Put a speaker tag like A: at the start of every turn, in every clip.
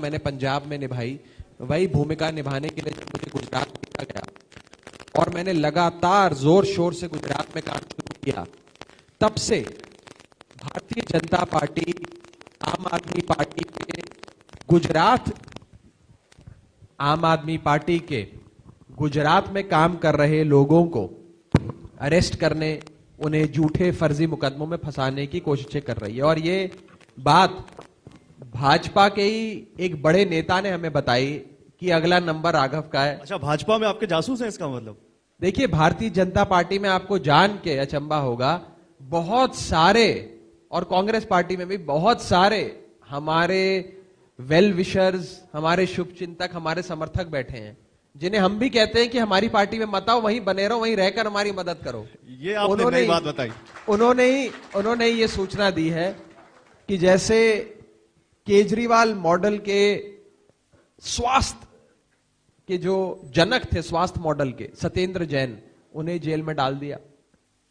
A: मैंने पंजाब में निभाई, वही भूमिका निभाने के लिए जब मुझे गुजरात भेजा गया और मैंने लगातार जोर शोर से गुजरात में काम शुरू किया, तब से भारतीय जनता पार्टी, आम आदमी पार्टी के गुजरात, आम आदमी पार्टी के गुजरात में काम कर रहे लोगों को अरेस्ट करने, उन्हें झूठे फर्जी मुकदमों में फंसाने की कोशिशें कर रही है। और ये बात भाजपा के ही एक बड़े नेता ने हमें बताई कि अगला नंबर राघव का है।
B: अच्छा, भाजपा में आपके जासूस हैं इसका मतलब?
A: देखिए, भारतीय जनता पार्टी में आपको जान के अचंभा होगा, बहुत सारे, और कांग्रेस पार्टी में भी बहुत सारे हमारे वेल विशर्स, हमारे शुभचिंतक, हमारे समर्थक बैठे हैं, जिन्हें हम भी कहते हैं कि हमारी पार्टी में मत आओ, वहीं बने रहो, वहीं रहकर हमारी मदद करो।
B: ये आपने नई बात बताई।
A: उन्होंने ये सूचना दी है कि जैसे केजरीवाल मॉडल के स्वास्थ्य के जो जनक थे, स्वास्थ्य मॉडल के सत्येंद्र जैन, उन्हें जेल में डाल दिया।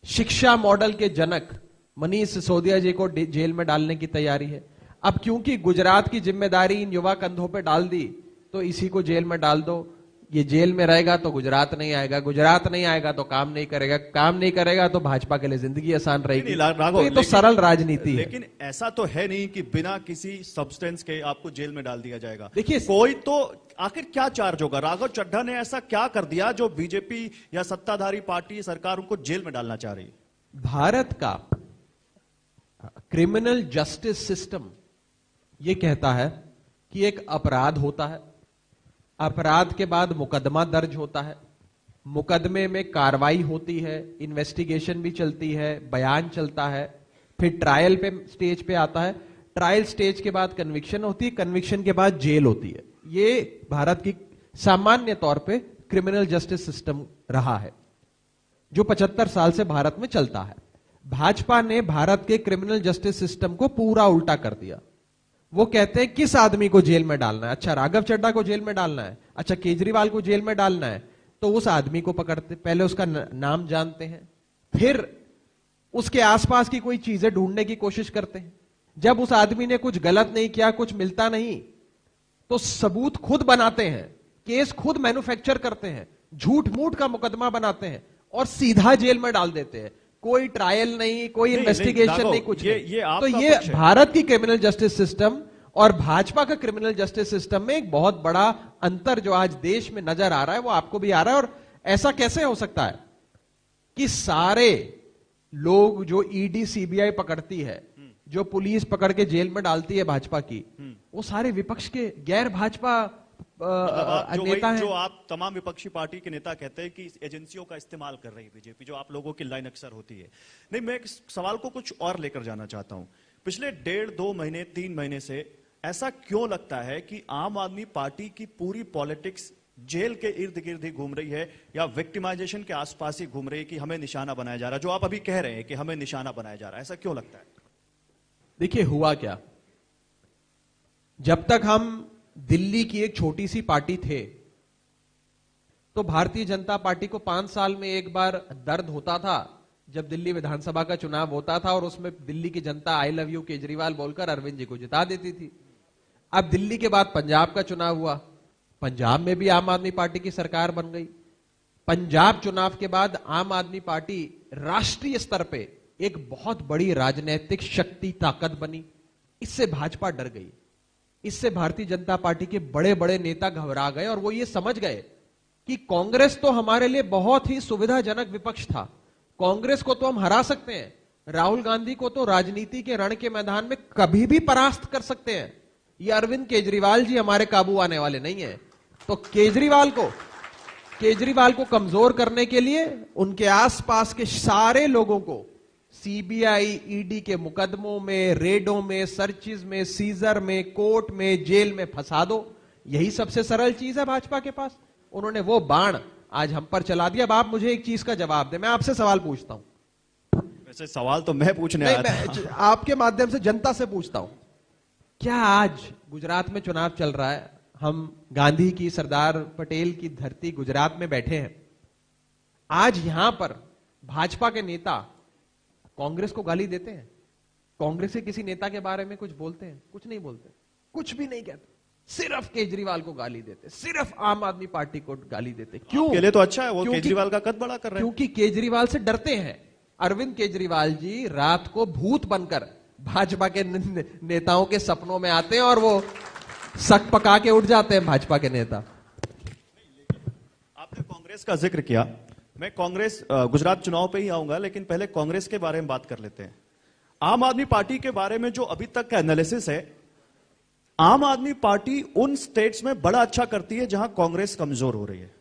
A: शिक्षा मॉडल के जनक मनीष सिसोदिया जी को जेल में डालने की तैयारी है। अब क्योंकि गुजरात की जिम्मेदारी इन युवा कंधों पे डाल दी, तो इसी को जेल में डाल दो। ये जेल में रहेगा तो गुजरात नहीं आएगा, गुजरात नहीं आएगा तो काम नहीं करेगा, काम नहीं करेगा तो भाजपा के लिए जिंदगी आसान रहेगी। तो ये तो सरल राजनीति है।
B: लेकिन ऐसा तो है नहीं कि बिना किसी सब्सटेंस के आपको जेल में डाल दिया जाएगा।
A: देखिए,
B: कोई तो आखिर क्या चार्ज होगा? राघव चड्ढा ने ऐसा क्या कर दिया जो बीजेपी या सत्ताधारी पार्टी सरकार उनको जेल में डालना चाह रही?
A: भारत का क्रिमिनल जस्टिस सिस्टम यह कहता है कि एक अपराध होता है, अपराध के बाद मुकदमा दर्ज होता है, मुकदमे में कार्रवाई होती है, इन्वेस्टिगेशन भी चलती है, बयान चलता है, फिर ट्रायल पे स्टेज पे आता है, ट्रायल स्टेज के बाद कन्विक्शन होती है, कन्विक्शन के बाद जेल होती है। ये भारत की सामान्य तौर पे क्रिमिनल जस्टिस सिस्टम रहा है, जो 75 साल से भारत में चलता है। भाजपा ने भारत के क्रिमिनल जस्टिस सिस्टम को पूरा उल्टा कर दिया। वो कहते हैं किस आदमी को जेल में डालना है, अच्छा राघव चड्ढा को जेल में डालना है, अच्छा केजरीवाल को जेल में डालना है, तो उस आदमी को पकड़ते, पहले उसका नाम जानते हैं, फिर उसके आसपास की कोई चीजें ढूंढने की कोशिश करते हैं। जब उस आदमी ने कुछ गलत नहीं किया, कुछ मिलता नहीं, तो सबूत खुद बनाते हैं, केस खुद मैन्युफैक्चर करते हैं, झूठ मूठ का मुकदमा बनाते हैं और सीधा जेल में डाल देते हैं। कोई ट्रायल नहीं, कोई इन्वेस्टिगेशन नहीं, कुछ नहीं। तो ये भारत की क्रिमिनल जस्टिस सिस्टम और भाजपा का क्रिमिनल जस्टिस सिस्टम में एक बहुत बड़ा अंतर जो आज देश में नजर आ रहा है, वो आपको भी आ रहा है। और ऐसा कैसे हो सकता है कि सारे लोग जो ईडी सीबीआई पकड़ती है, जो पुलिस पकड़ के जेल में डालती है भाजपा की, वो सारे विपक्ष के गैर भाजपा नेता हैं।
B: जो आप तमाम विपक्षी पार्टी के नेता कहते हैं कि एजेंसियों का इस्तेमाल कर रही है बीजेपी, जो आप लोगों की लाइन अक्सर होती है। नहीं, मैं इस सवाल को कुछ और लेकर जाना चाहता हूं। पिछले 1.5-2 महीने 3 महीने से ऐसा क्यों लगता है कि आम आदमी पार्टी की पूरी पॉलिटिक्स जेल के इर्द गिर्द ही घूम रही है, या विक्टिमाइजेशन के आसपास ही घूम रही है कि हमें निशाना बनाया जा रहा है, जो आप अभी कह रहे हैं कि हमें निशाना बनाया जा रहा है? ऐसा क्यों लगता है?
A: देखिए, हुआ क्या, जब तक हम दिल्ली की एक छोटी सी पार्टी थे, तो भारतीय जनता पार्टी को 5 साल में एक बार दर्द होता था जब दिल्ली विधानसभा का चुनाव होता था और उसमें दिल्ली की जनता आई लव यू केजरीवाल बोलकर अरविंद जी को जिता देती थी। अब दिल्ली के बाद पंजाब का चुनाव हुआ, पंजाब में भी आम आदमी पार्टी की सरकार बन गई। पंजाब चुनाव के बाद आम आदमी पार्टी राष्ट्रीय स्तर पे एक बहुत बड़ी राजनीतिक शक्ति, ताकत बनी। इससे भाजपा डर गई, इससे भारतीय जनता पार्टी के बड़े बड़े नेता घबरा गए और वो ये समझ गए कि कांग्रेस तो हमारे लिए बहुत ही सुविधाजनक विपक्ष था, कांग्रेस को तो हम हरा सकते हैं, राहुल गांधी को तो राजनीति के रण के मैदान में कभी भी परास्त कर सकते हैं, ये अरविंद केजरीवाल जी हमारे काबू आने वाले नहीं है। तो केजरीवाल को कमजोर करने के लिए उनके आसपास के सारे लोगों को सीबीआई ईडी के मुकदमों में, रेडों में, सर्चिज में, सीजर में, कोर्ट में, जेल में फंसा दो। यही सबसे सरल चीज है भाजपा के पास। उन्होंने वो बाण आज हम पर चला दिया। अब आप मुझे एक चीज का जवाब दें, मैं आपसे सवाल पूछता हूं।
B: वैसे सवाल तो मैं पूछने आया था।
A: आपके माध्यम से जनता से पूछता हूं, क्या आज गुजरात में चुनाव चल रहा है, हम गांधी की, सरदार पटेल की धरती गुजरात में बैठे हैं, आज यहां पर भाजपा के नेता कांग्रेस को गाली देते हैं? कांग्रेस के किसी नेता के बारे में कुछ बोलते हैं? कुछ नहीं बोलते, कुछ भी नहीं कहते। सिर्फ केजरीवाल को गाली देते, सिर्फ आम आदमी पार्टी को गाली देते। क्यों?
B: के लिए तो अच्छा है, वो केजरीवाल का कद बड़ा कर रहे हैं।
A: क्योंकि केजरीवाल से डरते हैं। अरविंद केजरीवाल जी रात को भूत बनकर भाजपा के नेताओं के सपनों में आते हैं और वो सक पका के उठ जाते हैं भाजपा के नेता।
B: आपने कांग्रेस का जिक्र किया, मैं कांग्रेस गुजरात चुनाव पे ही आऊंगा, लेकिन पहले कांग्रेस के बारे में बात कर लेते हैं। आम आदमी पार्टी के बारे में जो अभी तक का एनालिसिस है, आम आदमी पार्टी उन स्टेट्स में बड़ा अच्छा करती है जहां कांग्रेस कमजोर हो रही है,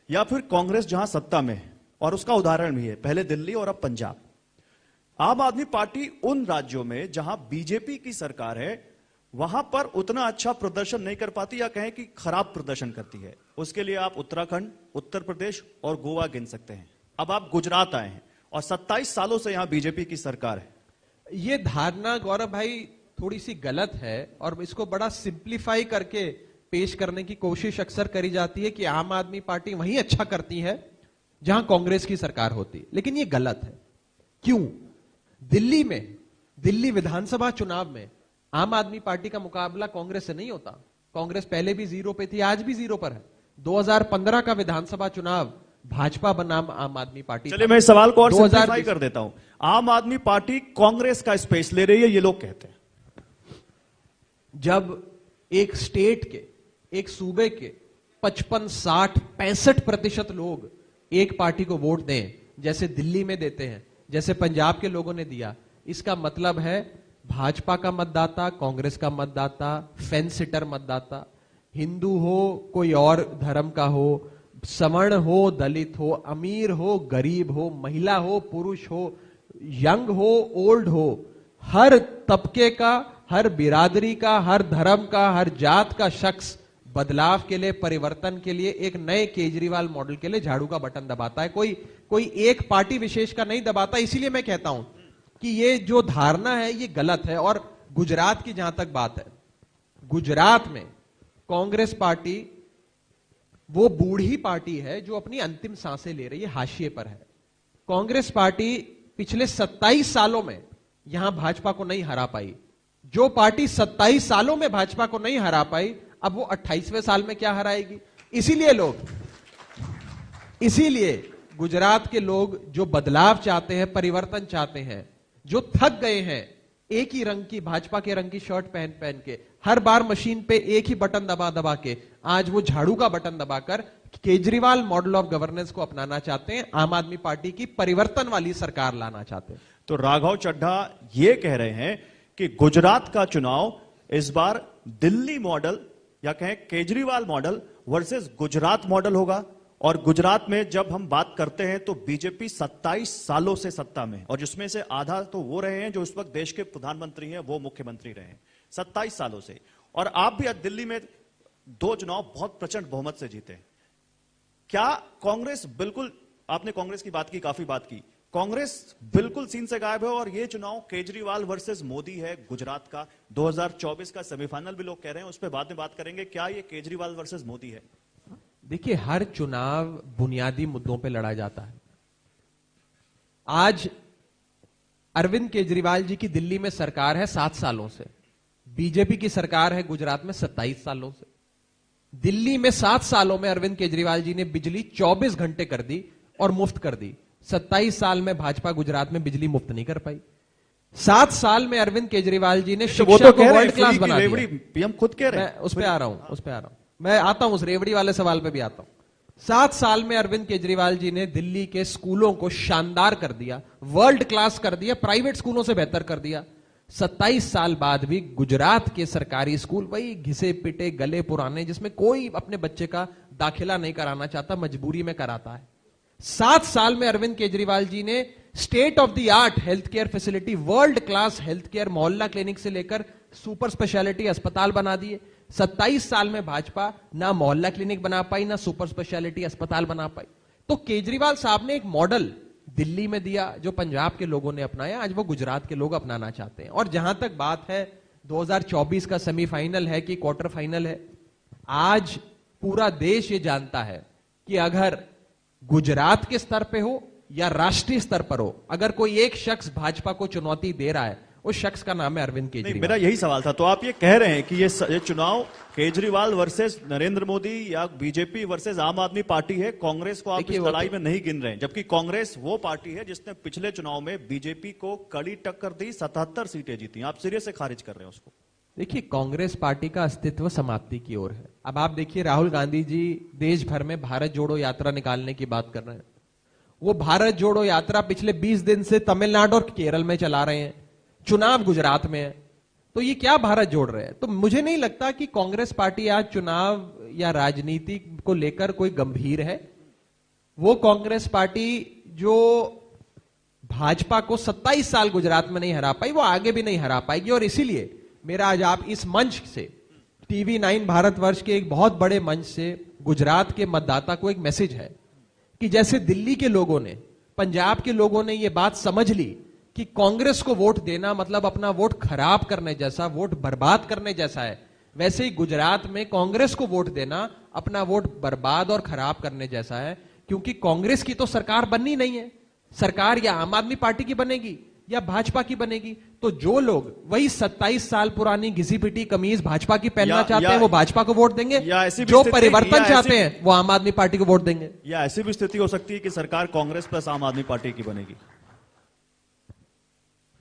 B: या फिर कांग्रेस जहां सत्ता में है, और उसका उदाहरण भी है, पहले दिल्ली और अब पंजाब। आम आदमी पार्टी उन राज्यों में जहां बीजेपी की सरकार है वहां पर उतना अच्छा प्रदर्शन नहीं कर पाती, या कहें कि खराब प्रदर्शन करती है। उसके लिए आप उत्तराखंड, उत्तर प्रदेश और गोवा गिन सकते हैं। अब आप गुजरात आए हैं और 27 सालों से यहां बीजेपी की सरकार है।
A: ये धारणा गौरव भाई थोड़ी सी गलत है और इसको बड़ा सिंप्लीफाई करके पेश करने की कोशिश अक्सर करी जाती है कि आम आदमी पार्टी वहीं अच्छा करती है जहां कांग्रेस की सरकार होती, लेकिन ये गलत है। क्यों? दिल्ली में, दिल्ली विधानसभा चुनाव में आम आदमी पार्टी का मुकाबला कांग्रेस से नहीं होता। कांग्रेस पहले भी जीरो पे थी, आज भी जीरो पर है। 2015 का विधानसभा चुनाव भाजपा बनाम आम आदमी पार्टी।
B: चलिए मैं इस सवाल को और सिंप्लीफाई कर देता हूं। आम आदमी पार्टी कांग्रेस का स्पेस ले रही है, ये लोग कहते हैं।
A: जब एक स्टेट के, एक सूबे के 55, 60, 65% लोग एक पार्टी को वोट दें, जैसे दिल्ली में देते हैं, जैसे पंजाब के लोगों ने दिया, इसका मतलब है भाजपा का मतदाता, कांग्रेस का मतदाता, फेंस सिटर मतदाता, हिंदू हो, कोई और धर्म का हो, सवर्ण हो, दलित हो, अमीर हो, गरीब हो, महिला हो, पुरुष हो, यंग हो, ओल्ड हो, हर तबके का, हर बिरादरी का, हर धर्म का, हर जात का शख्स बदलाव के लिए, परिवर्तन के लिए, एक नए केजरीवाल मॉडल के लिए झाड़ू का बटन दबाता है। कोई एक पार्टी विशेष का नहीं दबाता। इसीलिए मैं कहता हूं कि ये जो धारणा है ये गलत है। और गुजरात की जहां तक बात है, गुजरात में कांग्रेस पार्टी वो बूढ़ी पार्टी है जो अपनी अंतिम सांसें ले रही है, हाशिए पर है। कांग्रेस पार्टी पिछले 27 सालों में यहां भाजपा को नहीं हरा पाई। जो पार्टी 27 सालों में भाजपा को नहीं हरा पाई, अब वो 28वें साल में क्या हराएगी? इसीलिए गुजरात के लोग जो बदलाव चाहते हैं, परिवर्तन चाहते हैं, जो थक गए हैं एक ही रंग की, भाजपा के रंग की शर्ट पहन पहन के, हर बार मशीन पे एक ही बटन दबा दबा के, आज वो झाड़ू का बटन दबाकर केजरीवाल मॉडल ऑफ गवर्नेंस को अपनाना चाहते हैं, आम आदमी पार्टी की परिवर्तन वाली सरकार लाना चाहते हैं।
B: तो राघव चड्ढा ये कह रहे हैं कि गुजरात का चुनाव इस बार दिल्ली मॉडल या कहें Kejriwal model versus Gujarat model होगा। और गुजरात में जब हम बात करते हैं तो बीजेपी 27 सालों से सत्ता में, और जिसमें से आधा तो वो रहे हैं जो इस वक्त देश के प्रधानमंत्री हैं, वो मुख्यमंत्री रहे हैं 27 सालों से। और आप भी आज दिल्ली में 2 चुनाव बहुत प्रचंड बहुमत से जीते। क्या कांग्रेस बिल्कुल, आपने कांग्रेस की बात की, काफी बात की, कांग्रेस बिल्कुल सीन से गायब है और ये चुनाव केजरीवाल वर्सेस मोदी है गुजरात का? 2024 का सेमीफाइनल भी लोग कह रहे हैं, उस पर बाद में बात करेंगे। क्या ये केजरीवाल वर्सेस मोदी है?
A: देखिए, हर चुनाव बुनियादी मुद्दों पे लड़ा जाता है। आज अरविंद केजरीवाल जी की दिल्ली में सरकार है 7 सालों से, बीजेपी की सरकार है गुजरात में 27 सालों से। दिल्ली में 7 सालों में अरविंद केजरीवाल जी ने बिजली 24 घंटे कर दी और मुफ्त कर दी। 27 साल में भाजपा गुजरात में बिजली मुफ्त नहीं कर पाई। 7 साल में अरविंद केजरीवाल जी ने शिक्षा को वर्ल्ड क्लास बना दिया।
B: पीएम खुद कह रहे हैं।
A: मैं उस पे आ रहा हूं, मैं आता हूं, उस रेवड़ी वाले सवाल पे भी आता हूं। 7 साल में अरविंद केजरीवाल जी ने दिल्ली के स्कूलों को शानदार कर दिया, वर्ल्ड क्लास कर दिया, प्राइवेट स्कूलों से बेहतर कर दिया। 27 साल बाद भी गुजरात के सरकारी स्कूल वही घिसे पिटे गले पुराने, जिसमें कोई अपने बच्चे का दाखिला नहीं कराना चाहता, मजबूरी में कराता है। 7 साल में अरविंद केजरीवाल जी ने state of the art health care facility, world class health care, मोहल्ला क्लिनिक से लेकर सुपर स्पेशलिटी अस्पताल बना दिए। 27 साल में भाजपा ना मोहल्ला क्लिनिक बना पाई, ना सुपर स्पेशलिटी अस्पताल बना पाई। तो केजरीवाल साहब ने एक मॉडल दिल्ली में दिया जो पंजाब के लोगों ने अपनाया, आज वो गुजरात के लोग अपनाना चाहते हैं। और जहां तक बात है 2024 का सेमीफाइनल है कि क्वार्टर फाइनल है, आज पूरा देश ये जानता है कि अगर गुजरात के स्तर पे हो या राष्ट्रीय स्तर पर हो, अगर कोई एक शख्स भाजपा को चुनौती दे रहा है उस शख्स का नाम है अरविंद
B: नहीं,
A: केजरीवाल।
B: मेरा यही सवाल था। तो आप ये कह रहे हैं कि ये चुनाव केजरीवाल वर्सेस नरेंद्र मोदी या बीजेपी वर्सेस आम आदमी पार्टी है, कांग्रेस को आप इस लड़ाई में नहीं गिन रहे हैं, जबकि कांग्रेस वो पार्टी है जिसने पिछले चुनाव में बीजेपी को कड़ी टक्कर दी, 77 सीटें जीती। आप सिरे से खारिज कर रहे हैं उसको।
A: देखिए, कांग्रेस पार्टी का अस्तित्व समाप्ति की ओर है। अब आप देखिए, राहुल गांधी जी देश भर में भारत जोड़ो यात्रा निकालने की बात कर रहे हैं। वो भारत जोड़ो यात्रा पिछले 20 दिन से तमिलनाडु और केरल में चला रहे हैं, चुनाव गुजरात में है, तो ये क्या भारत जोड़ रहे हैं? तो मुझे नहीं लगता कि कांग्रेस पार्टी आज चुनाव या राजनीति को लेकर कोई गंभीर है। वो कांग्रेस पार्टी जो भाजपा को 27 साल गुजरात में नहीं हरा पाई, वो आगे भी नहीं हरा पाएगी। और इसीलिए मेरा आज आप इस मंच से, टीवी 9 भारतवर्ष के एक बहुत बड़े मंच से गुजरात के मतदाता को एक मैसेज है कि जैसे दिल्ली के लोगों ने, पंजाब के लोगों ने ये बात समझ ली कि कांग्रेस को वोट देना मतलब अपना वोट खराब करने जैसा, वोट बर्बाद करने जैसा है, वैसे ही गुजरात में कांग्रेस को वोट देना अपना वोट बर्बाद और खराब करने जैसा है। क्योंकि कांग्रेस की तो सरकार बननी नहीं है, सरकार या आम आदमी पार्टी की बनेगी या भाजपा की बनेगी। तो जो लोग वही 27 साल पुरानी घिसी पिटी कमीज भाजपा की पहनना चाहते हैं, वो भाजपा को वोट देंगे। जो परिवर्तन चाहते हैं वो आम आदमी पार्टी को वोट देंगे।
B: या ऐसी भी स्थिति हो सकती है कि सरकार कांग्रेस प्लस आम आदमी पार्टी की बनेगी।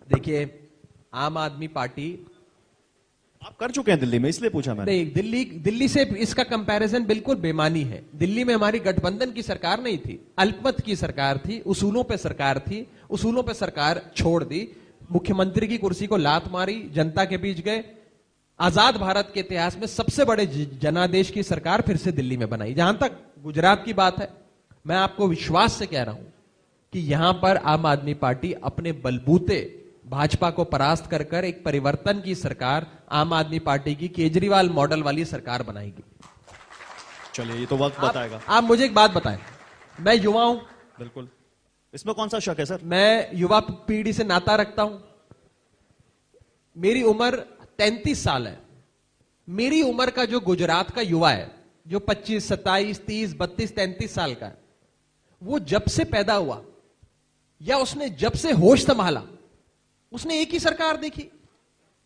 A: देखिए, आम आदमी पार्टी
B: आप कर चुके हैं दिल्ली में, इसलिए पूछा मैंने।
A: नहीं, दिल्ली से इसका कंपैरिजन बिल्कुल बेमानी है। दिल्ली में हमारी गठबंधन की सरकार नहीं थी, अल्पमत की सरकार थी, उसूलों पे सरकार थी, उसूलों पे सरकार छोड़ दी, मुख्यमंत्री की कुर्सी को लात मारी, जनता के बीच गए। आजाद भारत के इतिहास में सबसे बड़े जनादेश की सरकार फिर से दिल्ली में बनाई। जहां तक गुजरात की बात है, मैं आपको विश्वास से कह रहा हूं कि यहां पर आम आदमी पार्टी अपने बलबूते भाजपा को परास्त कर कर एक परिवर्तन की सरकार, आम आदमी पार्टी की केजरीवाल मॉडल वाली सरकार बनाएगी।
B: चलिए, ये तो वक्त बताएगा।
A: आप मुझे एक बात बताएं, मैं युवा हूं।
B: बिल्कुल, इसमें कौन सा शक है सर?
A: मैं युवा पीढ़ी से नाता रखता हूं। मेरी उम्र 33 साल है। मेरी उम्र का जो गुजरात का युवा है, जो 25, 27, 30, 32, 33 साल का है, वो जब से पैदा हुआ या उसने जब से होश संभाला, उसने एक ही सरकार देखी।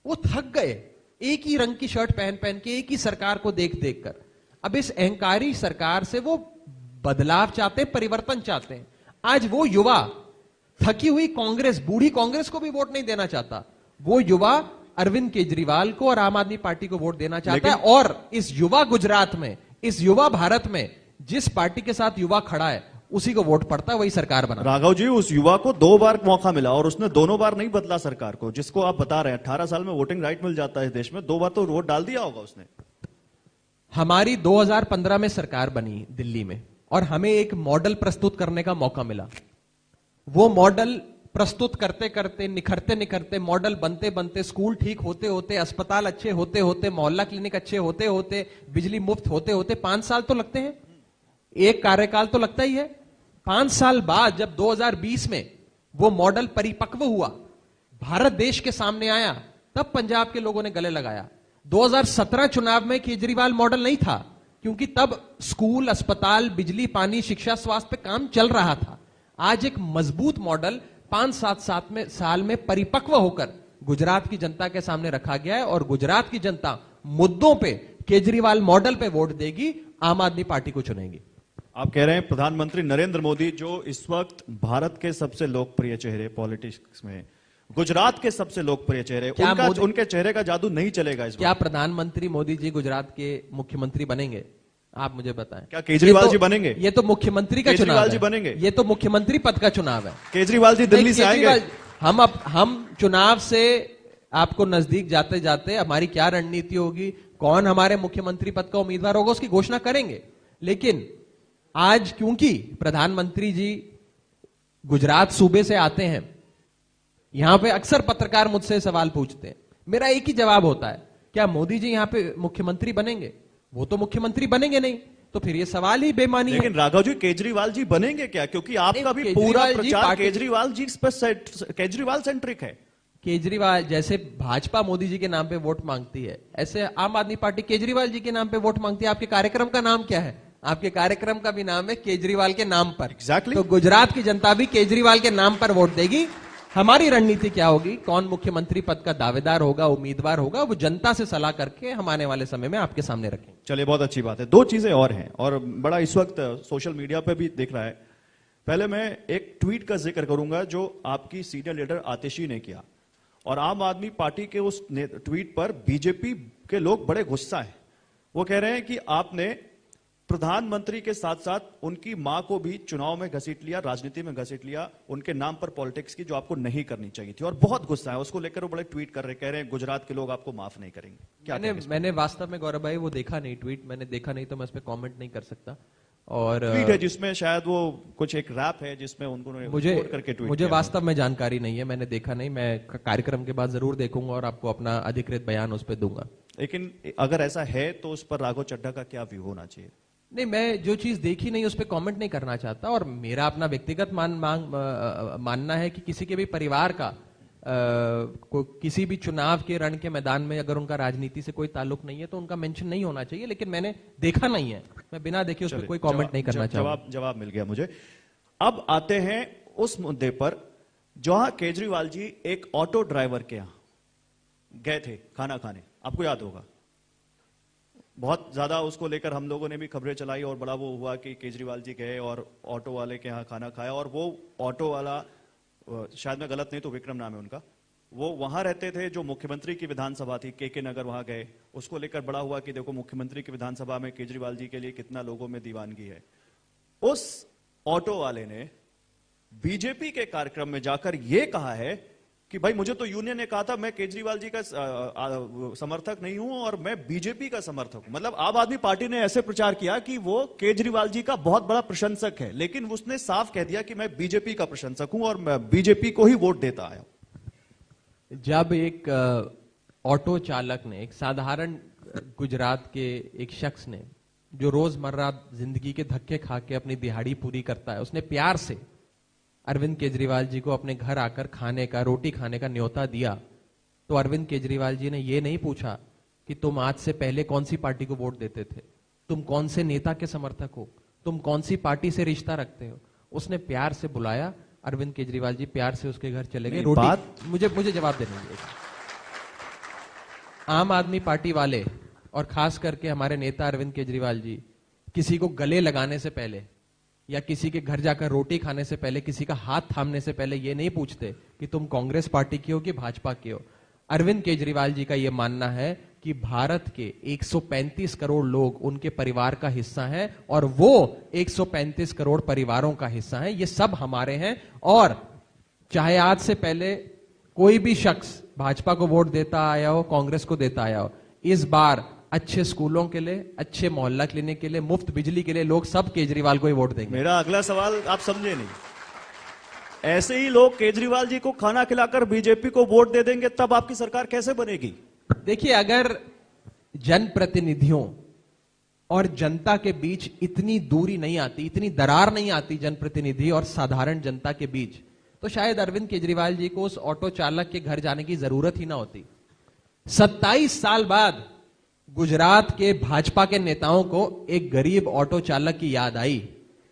A: वो थक गए एक ही रंग की शर्ट पहन पहन के, एक ही सरकार को देख देख कर। अब इस अहंकारी सरकार से वो बदलाव चाहते हैं, परिवर्तन चाहते हैं। आज वो युवा थकी हुई कांग्रेस, बूढ़ी कांग्रेस को भी वोट नहीं देना चाहता। वो युवा अरविंद केजरीवाल को और आम आदमी पार्टी को वोट देना चाहता है। और इस युवा गुजरात में, इस युवा भारत में जिस पार्टी के साथ युवा खड़ा है, उसी को वोट पड़ता है, वही सरकार बना।
B: राघव जी, उस युवा को 2 बार मौका मिला और उसने दोनों बार नहीं बदला सरकार को, जिसको आप बता रहे हैं 18 साल में वोटिंग राइट मिल जाता है इस देश में, 2 बार तो वोट डाल दिया होगा उसने।
A: हमारी 2015 में सरकार बनी दिल्ली में और हमें एक मॉडल प्रस्तुत करने का मौका मिला। वो मॉडल प्रस्तुत करते करते, निखरते निखरते, मॉडल बनते बनते, स्कूल ठीक होते होते, अस्पताल अच्छे होते होते, मोहल्ला क्लिनिक अच्छे होते होते, बिजली मुफ्त होते होते 5 साल तो लगते हैं। एक कार्यकाल तो लगता ही है। 5 साल बाद जब 2020 में वो मॉडल परिपक्व हुआ, भारत देश के सामने आया, तब पंजाब के लोगों ने गले लगाया। 2017 चुनाव में केजरीवाल मॉडल नहीं था, क्योंकि तब स्कूल, अस्पताल, बिजली, पानी, शिक्षा, स्वास्थ्य पे काम चल रहा था। आज एक मजबूत मॉडल 5-7 साल में परिपक्व होकर गुजरात की जनता के सामने रखा गया है। और गुजरात की जनता मुद्दों पे केजरीवाल मॉडल पे वोट देगी, आम आदमी पार्टी को चुनेगी।
B: आप कह रहे हैं प्रधानमंत्री नरेंद्र मोदी, जो इस वक्त भारत के सबसे लोकप्रिय चेहरे पॉलिटिक्स में, गुजरात के सबसे लोकप्रिय चेहरे, उनके चेहरे का जादू नहीं चलेगा इस
A: क्या प्रधानमंत्री मोदी जी गुजरात के मुख्यमंत्री बनेंगे? आप मुझे बताएं।
B: क्या केजरीवाल जी बनेंगे?
A: ये तो मुख्यमंत्री का चुनाव है।
B: केजरीवाल जी बनेंगे?
A: ये तो मुख्यमंत्री पद का चुनाव है।
B: केजरीवाल जी दिल्ली से आएंगे?
A: हम चुनाव से आपको नजदीक जाते जाते हमारी क्या रणनीति होगी, कौन हमारे मुख्यमंत्री पद का उम्मीदवार होगा, उसकी घोषणा करेंगे। लेकिन आज क्योंकि प्रधानमंत्री जी गुजरात सूबे से आते हैं, यहां पे अक्सर पत्रकार मुझसे सवाल पूछते हैं, मेरा एक ही जवाब होता है, क्या मोदी जी यहां पे मुख्यमंत्री बनेंगे? वो तो मुख्यमंत्री बनेंगे नहीं, तो फिर ये सवाल ही बेमानी है।
B: लेकिन राघव जी, केजरीवाल जी बनेंगे क्या? क्योंकि आपका भी पूरा प्रचार केजरीवाल सेंट्रिक है।
A: केजरीवाल जैसे भाजपा मोदी जी के नाम पे वोट मांगती है, ऐसे आम आदमी पार्टी केजरीवाल जी के नाम पे वोट मांगती है। आपके कार्यक्रम का नाम क्या है? आपके कार्यक्रम का भी नाम है केजरीवाल के नाम पर।
B: Exactly.
A: तो गुजरात की जनता भी केजरीवाल के नाम पर वोट देगी। हमारी रणनीति क्या होगी, कौन मुख्यमंत्री पद का दावेदार होगा, उम्मीदवार होगा, वो जनता से सलाह करके हम आने वाले समय में आपके सामने रखेंगे।
B: चलिए, बहुत अच्छी बात है। दो चीजें और हैं और बड़ा इस वक्त सोशल मीडिया पे भी दिख रहा है। पहले मैं एक ट्वीट का जिक्र करूंगा जो आपकी सीनियर लीडर आतिशी ने किया, और आम आदमी पार्टी के उस ट्वीट पर बीजेपी के लोग बड़े गुस्सा हैं। वो कह रहे हैं कि आपने प्रधानमंत्री के साथ साथ उनकी मां को भी चुनाव में घसीट लिया, राजनीति में घसीट लिया, उनके नाम पर पॉलिटिक्स की, जो आपको नहीं करनी चाहिए थी, और बहुत गुस्सा है उसको लेकर। वो बड़े ट्वीट कर रहे, कह रहे हैं गुजरात के लोग आपको माफ नहीं करेंगे। क्या
A: मैंने वास्तव में गौरव भाई वो देखा नहीं, ट्वीट मैंने देखा नहीं, तो मैं इस पर कॉमेंट नहीं कर सकता। और
B: ट्वीट है जिसमें शायद वो कुछ एक रैप है जिसमें उनको
A: मुझे वास्तव में जानकारी नहीं है, मैंने देखा नहीं। मैं कार्यक्रम के बाद जरूर देखूंगा और आपको अपना अधिकृत बयान उस पर दूंगा।
B: लेकिन अगर ऐसा है तो उस पर राघव चड्ढा का क्या व्यू होना चाहिए?
A: नहीं, मैं जो चीज देखी नहीं उस पर कमेंट नहीं करना चाहता, और मेरा अपना व्यक्तिगत मानना है कि किसी के भी परिवार का किसी भी चुनाव के रण के मैदान में अगर उनका राजनीति से कोई ताल्लुक नहीं है तो उनका मेंशन नहीं होना चाहिए। लेकिन मैंने देखा नहीं है, मैं बिना देखे उस पर कोई कमेंट नहीं करना चाहता।
B: जवाब मिल गया मुझे। अब आते हैं उस मुद्दे पर जहां केजरीवाल जी एक ऑटो ड्राइवर के यहां गए थे खाना खाने, आपको याद होगा। बहुत ज्यादा उसको लेकर हम लोगों ने भी खबरें चलाई और बड़ा वो हुआ कि केजरीवाल जी गए और ऑटो वाले के यहाँ खाना खाया, और वो ऑटो वाला, शायद मैं गलत नहीं तो विक्रम नाम है उनका, वो वहां रहते थे जो मुख्यमंत्री की विधानसभा थी, के नगर, वहां गए। उसको लेकर बड़ा हुआ कि देखो मुख्यमंत्री की विधानसभा में केजरीवाल जी के लिए कितना लोगों में दीवानगी है। उस ऑटो वाले ने बीजेपी के कार्यक्रम में जाकर यह कहा है कि भाई मुझे तो यूनियन ने कहा था मैं केजरीवाल जी का समर्थक नहीं हूं और मैं बीजेपी का समर्थक हूं। मतलब आम आदमी पार्टी ने ऐसे प्रचार किया कि वो केजरीवाल जी का बहुत बड़ा प्रशंसक है, लेकिन उसने साफ कह दिया कि मैं बीजेपी का प्रशंसक हूं और मैं बीजेपी को ही वोट देता आया।
A: जब एक ऑटो चालक ने, एक साधारण गुजरात के एक शख्स ने जो रोजमर्रा जिंदगी के धक्के खा के अपनी दिहाड़ी पूरी करता है, उसने प्यार से अरविंद केजरीवाल जी को अपने घर आकर खाने का, रोटी खाने का न्योता दिया, तो अरविंद केजरीवाल जी ने यह नहीं पूछा कि तुम आज से पहले कौन सी पार्टी को वोट देते थे, तुम कौन से नेता के समर्थक हो, तुम कौन सी पार्टी से रिश्ता रखते हो। उसने प्यार से बुलाया, अरविंद केजरीवाल जी प्यार से उसके घर चले गए। रोटी मुझे जवाब देने दीजिए। आम आदमी पार्टी वाले और खास करके हमारे नेता अरविंद केजरीवाल जी किसी को गले लगाने से पहले या किसी के घर जाकर रोटी खाने से पहले, किसी का हाथ थामने से पहले ये नहीं पूछते कि तुम कांग्रेस पार्टी की हो कि भाजपा की हो। अरविंद केजरीवाल जी का यह मानना है कि भारत के 135 करोड़ लोग उनके परिवार का हिस्सा हैं और वो 135 करोड़ परिवारों का हिस्सा हैं, ये सब हमारे हैं। और चाहे आज से पहले कोई भी शख्स भाजपा को वोट देता आया हो, कांग्रेस को देता आया हो, इस बार अच्छे स्कूलों के लिए, अच्छे मोहल्ला क्लिनिक के लिए, मुफ्त बिजली के लिए लोग सब केजरीवाल को ही वोट देंगे।
B: मेरा अगला सवाल आप समझे नहीं, ऐसे ही लोग केजरीवाल जी को खाना खिलाकर बीजेपी को वोट दे देंगे तब आपकी सरकार कैसे बनेगी?
A: देखिए, अगर जनप्रतिनिधियों और जनता के बीच इतनी दूरी नहीं आती, इतनी दरार नहीं आती जनप्रतिनिधि और साधारण जनता के बीच, तो शायद अरविंद केजरीवाल जी को उस ऑटो चालक के घर जाने की जरूरत ही ना होती। 27 साल बाद गुजरात के भाजपा के नेताओं को एक गरीब ऑटो चालक की याद आई।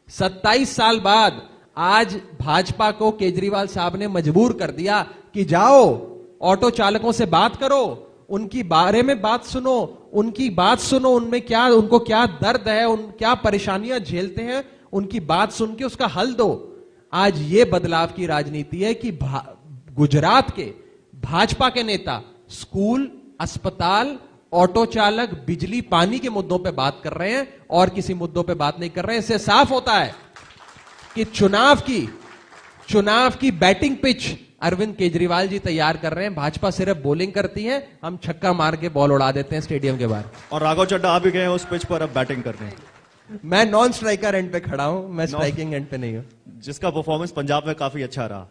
A: 27 साल बाद आज भाजपा को केजरीवाल साहब ने मजबूर कर दिया कि जाओ ऑटो चालकों से बात करो, उनकी बारे में बात सुनो, उनकी बात सुनो, उनमें क्या, उनको क्या दर्द है, उन क्या परेशानियां झेलते हैं, उनकी बात सुन के उसका हल दो। आज ये बदलाव की राजनीति है कि गुजरात के भाजपा के नेता स्कूल, अस्पताल, ऑटो चालक, बिजली, पानी के मुद्दों पे बात कर रहे हैं और किसी मुद्दों पे बात नहीं कर रहे हैं। इससे साफ होता है कि चुनाव की बैटिंग पिच अरविंद केजरीवाल जी तैयार कर रहे हैं। भाजपा सिर्फ बॉलिंग करती है, हम छक्का मार के बॉल उड़ा देते हैं स्टेडियम के बाहर।
B: और राघव चड्ढा आ भी गए उस पिच पर, अब बैटिंग कर रहे हैं।
A: मैं नॉन स्ट्राइकर एंड पे खड़ा हूं, मैं स्ट्राइकिंग एंड पे नहीं हूं।
B: जिसका परफॉर्मेंस पंजाब में काफी अच्छा रहा।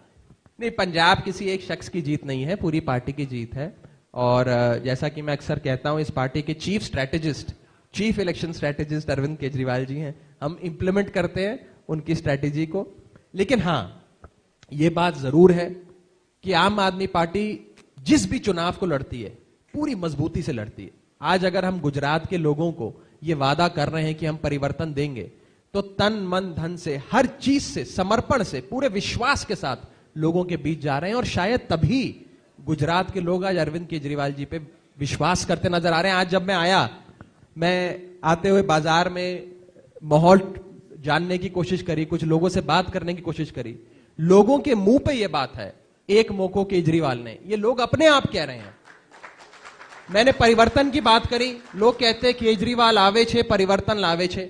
A: नहीं, पंजाब किसी एक शख्स की जीत नहीं है, पूरी पार्टी की जीत है। और जैसा कि मैं अक्सर कहता हूं, इस पार्टी के chief election strategist Arvind Kejriwal ji हैं। हम इंप्लीमेंट करते हैं उनकी स्ट्रेटेजी को। लेकिन हां, यह बात जरूर है कि आम आदमी पार्टी जिस भी चुनाव को लड़ती है पूरी मजबूती से लड़ती है। आज अगर हम गुजरात के लोगों को यह वादा कर रहे हैं कि हम परिवर्तन देंगे, तो तन मन धन से, हर चीज से, समर्पण से, पूरे विश्वास के साथ लोगों के बीच जा रहे हैं और शायद तभी गुजरात के लोग आज अरविंद केजरीवाल जी पे विश्वास करते नजर आ रहे हैं। आज जब मैं आया, मैं आते हुए बाजार में माहौल जानने की कोशिश करी, कुछ लोगों से बात करने की कोशिश करी, लोगों के मुंह पे यह बात है, एक मोको केजरीवाल ने, ये लोग अपने आप कह रहे हैं। मैंने परिवर्तन की बात करी, लोग कहते हैं केजरीवाल आवे छे, परिवर्तन लावे छे।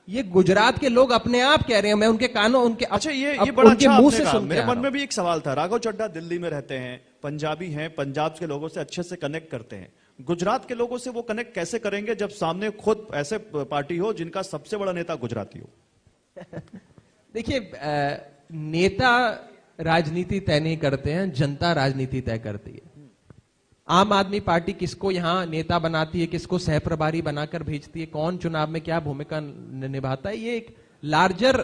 A: ये गुजरात के लोग अपने आप कह रहे हैं, मैं उनके कानों, उनके
B: अच्छा, ये बड़ा
A: उनके
B: अच्छा
A: मुंह
B: आपने
A: से
B: कहा।
A: सुन के
B: मेरे
A: आ
B: मन
A: रहा
B: में भी एक सवाल था। राघव चड्ढा दिल्ली में रहते हैं, पंजाबी हैं, पंजाब के लोगों से अच्छे से कनेक्ट करते हैं। गुजरात के लोगों से वो कनेक्ट कैसे करेंगे जब सामने खुद ऐसे पार्टी हो जिनका सबसे बड़ा नेता गुजराती हो?
A: देखिए, नेता राजनीति तय नहीं करते हैं, जनता राजनीति तय करती है। आम आदमी पार्टी किसको यहां नेता बनाती है, किसको सहप्रभारी बनाकर भेजती है, कौन चुनाव में क्या भूमिका निभाता है, ये एक लार्जर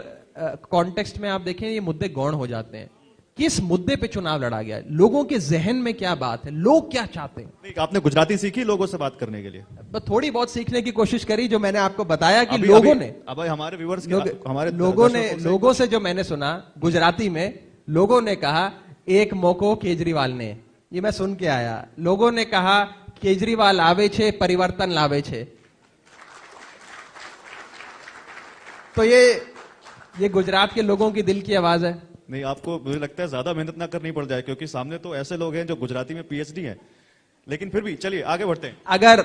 A: कॉन्टेक्स्ट में आप देखें ये मुद्दे गौण हो जाते हैं। किस मुद्दे पे चुनाव लड़ा गया है, लोगों के जहन में क्या बात है, लोग क्या चाहते हैं।
B: आपने गुजराती सीखी लोगों से बात करने के लिए?
A: थोड़ी बहुत सीखने की कोशिश करी, जो मैंने आपको बताया कि लोगों ने,
B: अब हमारे व्यूअर्स,
A: हमारे लोगों से जो मैंने सुना गुजराती में, लोगों ने कहा एक मोको केजरीवाल ने, ये मैं सुन के आया। लोगों ने कहा केजरीवाल आवे छे, परिवर्तन लावे छे। तो ये गुजरात के लोगों की दिल की आवाज है।
B: नहीं, आपको मुझे लगता है ज्यादा मेहनत ना करनी पड़ जाए, क्योंकि सामने तो ऐसे लोग हैं जो गुजराती में पीएचडी हैं। लेकिन फिर भी चलिए आगे बढ़ते हैं।
A: अगर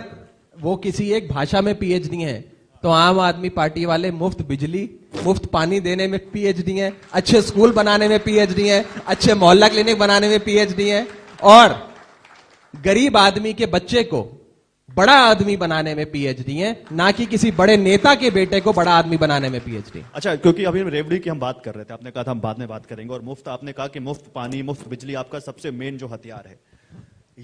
A: वो किसी एक भाषा में पीएचडी हैं, तो आम आदमी पार्टी वाले मुफ्त बिजली, मुफ्त पानी देने में पीएचडी हैं, अच्छे स्कूल बनाने में पीएचडी हैं, अच्छे मोहल्ला क्लिनिक बनाने में पीएचडी हैं, और गरीब आदमी के बच्चे को बड़ा आदमी बनाने में पीएचडी है, ना कि किसी बड़े नेता के बेटे को बड़ा आदमी बनाने में पीएचडी।
B: अच्छा, क्योंकि अभी रेवड़ी की हम बात कर रहे थे, आपने कहा था हम बाद में बात करेंगे, और मुफ्त, आपने कहा कि मुफ्त पानी, मुफ्त बिजली आपका सबसे मेन जो हथियार है।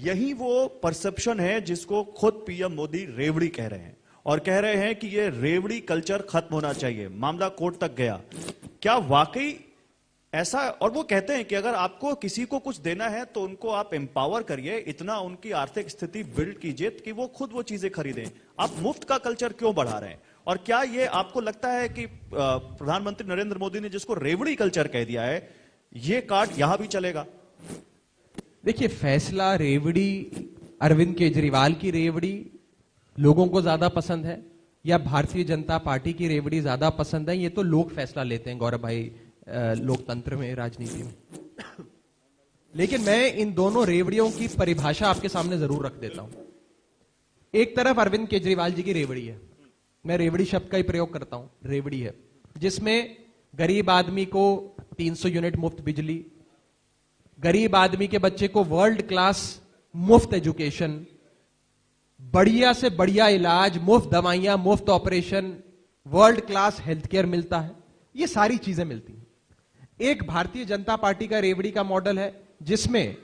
B: यही वो परसेप्शन है जिसको खुद पीएम मोदी रेवड़ी कह रहे हैं, और कह रहे हैं कि ये रेवड़ी कल्चर खत्म होना चाहिए। मामला कोर्ट तक गया। क्या वाकई ऐसा? और वो कहते हैं कि अगर आपको किसी को कुछ देना है तो उनको आप एम्पावर करिए, इतना उनकी आर्थिक स्थिति बिल्ड कीजिए कि वो खुद वो चीजें खरीदें। आप मुफ्त का कल्चर क्यों बढ़ा रहे हैं? और क्या ये आपको लगता है कि प्रधानमंत्री नरेंद्र मोदी ने जिसको रेवड़ी कल्चर कह दिया है, ये कार्ड यहां भी चलेगा?
A: देखिए, फैसला रेवड़ी, अरविंद केजरीवाल की रेवड़ी लोगों को ज्यादा पसंद है या भारतीय जनता पार्टी की रेवड़ी ज्यादा पसंद है, ये तो लोग फैसला लेते हैं गौरव भाई, लोकतंत्र में, राजनीति में। लेकिन मैं इन दोनों रेवड़ियों की परिभाषा आपके सामने जरूर रख देता हूं। एक तरफ अरविंद केजरीवाल जी की रेवड़ी है, मैं रेवड़ी शब्द का ही प्रयोग करता हूं, रेवड़ी है, जिसमें गरीब आदमी को 300 यूनिट मुफ्त बिजली, गरीब आदमी के बच्चे को वर्ल्ड क्लास मुफ्त एजुकेशन, बढ़िया से बढ़िया इलाज, मुफ्त दवाइयां, मुफ्त operation, world class health care मिलता है, ये सारी चीजें मिलती हैं। एक भारतीय जनता पार्टी का रेवड़ी का मॉडल है जिसमें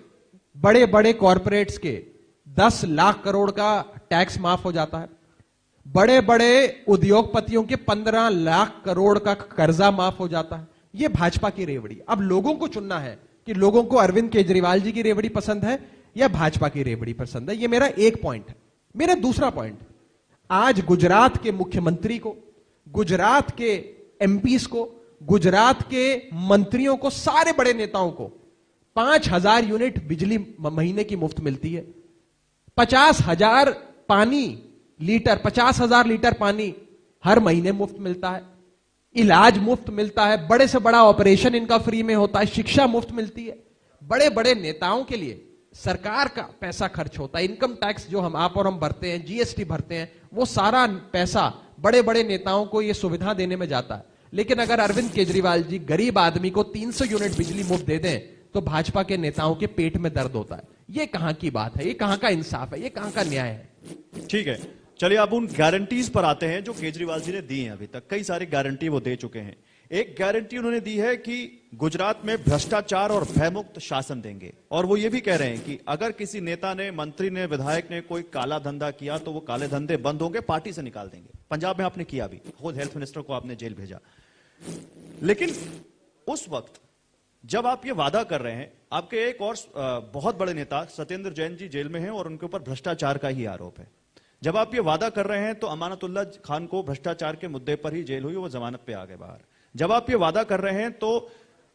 A: बड़े बड़े कॉरपोरेट्स के 10 लाख करोड़ का टैक्स माफ हो जाता है, बड़े बड़े उद्योगपतियों के 15 लाख करोड़ का कर्जा माफ हो जाता है। यह भाजपा की रेवड़ी। अब लोगों को चुनना है कि लोगों को अरविंद केजरीवाल जी की रेवड़ी पसंद है या भाजपा की रेवड़ी पसंद है। यह मेरा एक पॉइंट है। मेरा दूसरा पॉइंट, आज गुजरात के मुख्यमंत्री को, गुजरात के एमपीस को, गुजरात के मंत्रियों को, सारे बड़े नेताओं को 5,000 यूनिट बिजली महीने की मुफ्त मिलती है, 50,000 पानी लीटर, 50,000 लीटर पानी हर महीने मुफ्त मिलता है, इलाज मुफ्त मिलता है, बड़े से बड़ा ऑपरेशन इनका फ्री में होता है, शिक्षा मुफ्त मिलती है। बड़े बड़े नेताओं के लिए सरकार का पैसा खर्च होता है, इनकम टैक्स जो आप और हम भरते हैं, जीएसटी भरते हैं, वो सारा पैसा बड़े बड़े नेताओं को ये सुविधा देने में जाता है। लेकिन अगर अरविंद केजरीवाल जी गरीब आदमी को 300 यूनिट बिजली मुफ्त दे दें तो भाजपा के नेताओं के पेट में दर्द होता है। ये कहां की बात है, ये कहां का इंसाफ है, ये कहां का न्याय है?
B: ठीक है, चलिए अब उन गारंटीज पर आते हैं जो केजरीवाल जी ने दी हैं। अभी तक कई सारी गारंटी वो दे चुके हैं। एक गारंटी उन्होंने दी है कि गुजरात में भ्रष्टाचार और भयमुक्त शासन देंगे, और वो ये भी कह रहे हैं कि अगर किसी नेता ने, मंत्री ने, विधायक ने कोई काला धंधा किया तो वो काले धंधे बंद होंगे, पार्टी से निकाल देंगे। पंजाब में आपने किया, भी खुद हेल्थ मिनिस्टर को आपने जेल भेजा। लेकिन उस वक्त जब आप ये वादा कर रहे हैं, आपके एक और बहुत बड़े नेता सत्येंद्र जैन जी जेल में हैं और उनके ऊपर भ्रष्टाचार का ही आरोप है। जब आप ये वादा कर रहे हैं तो अमानतुल्लाह खान को भ्रष्टाचार के मुद्दे पर ही जेल हुई, वो जमानत पे आ गए बाहर। जब आप ये वादा कर रहे हैं तो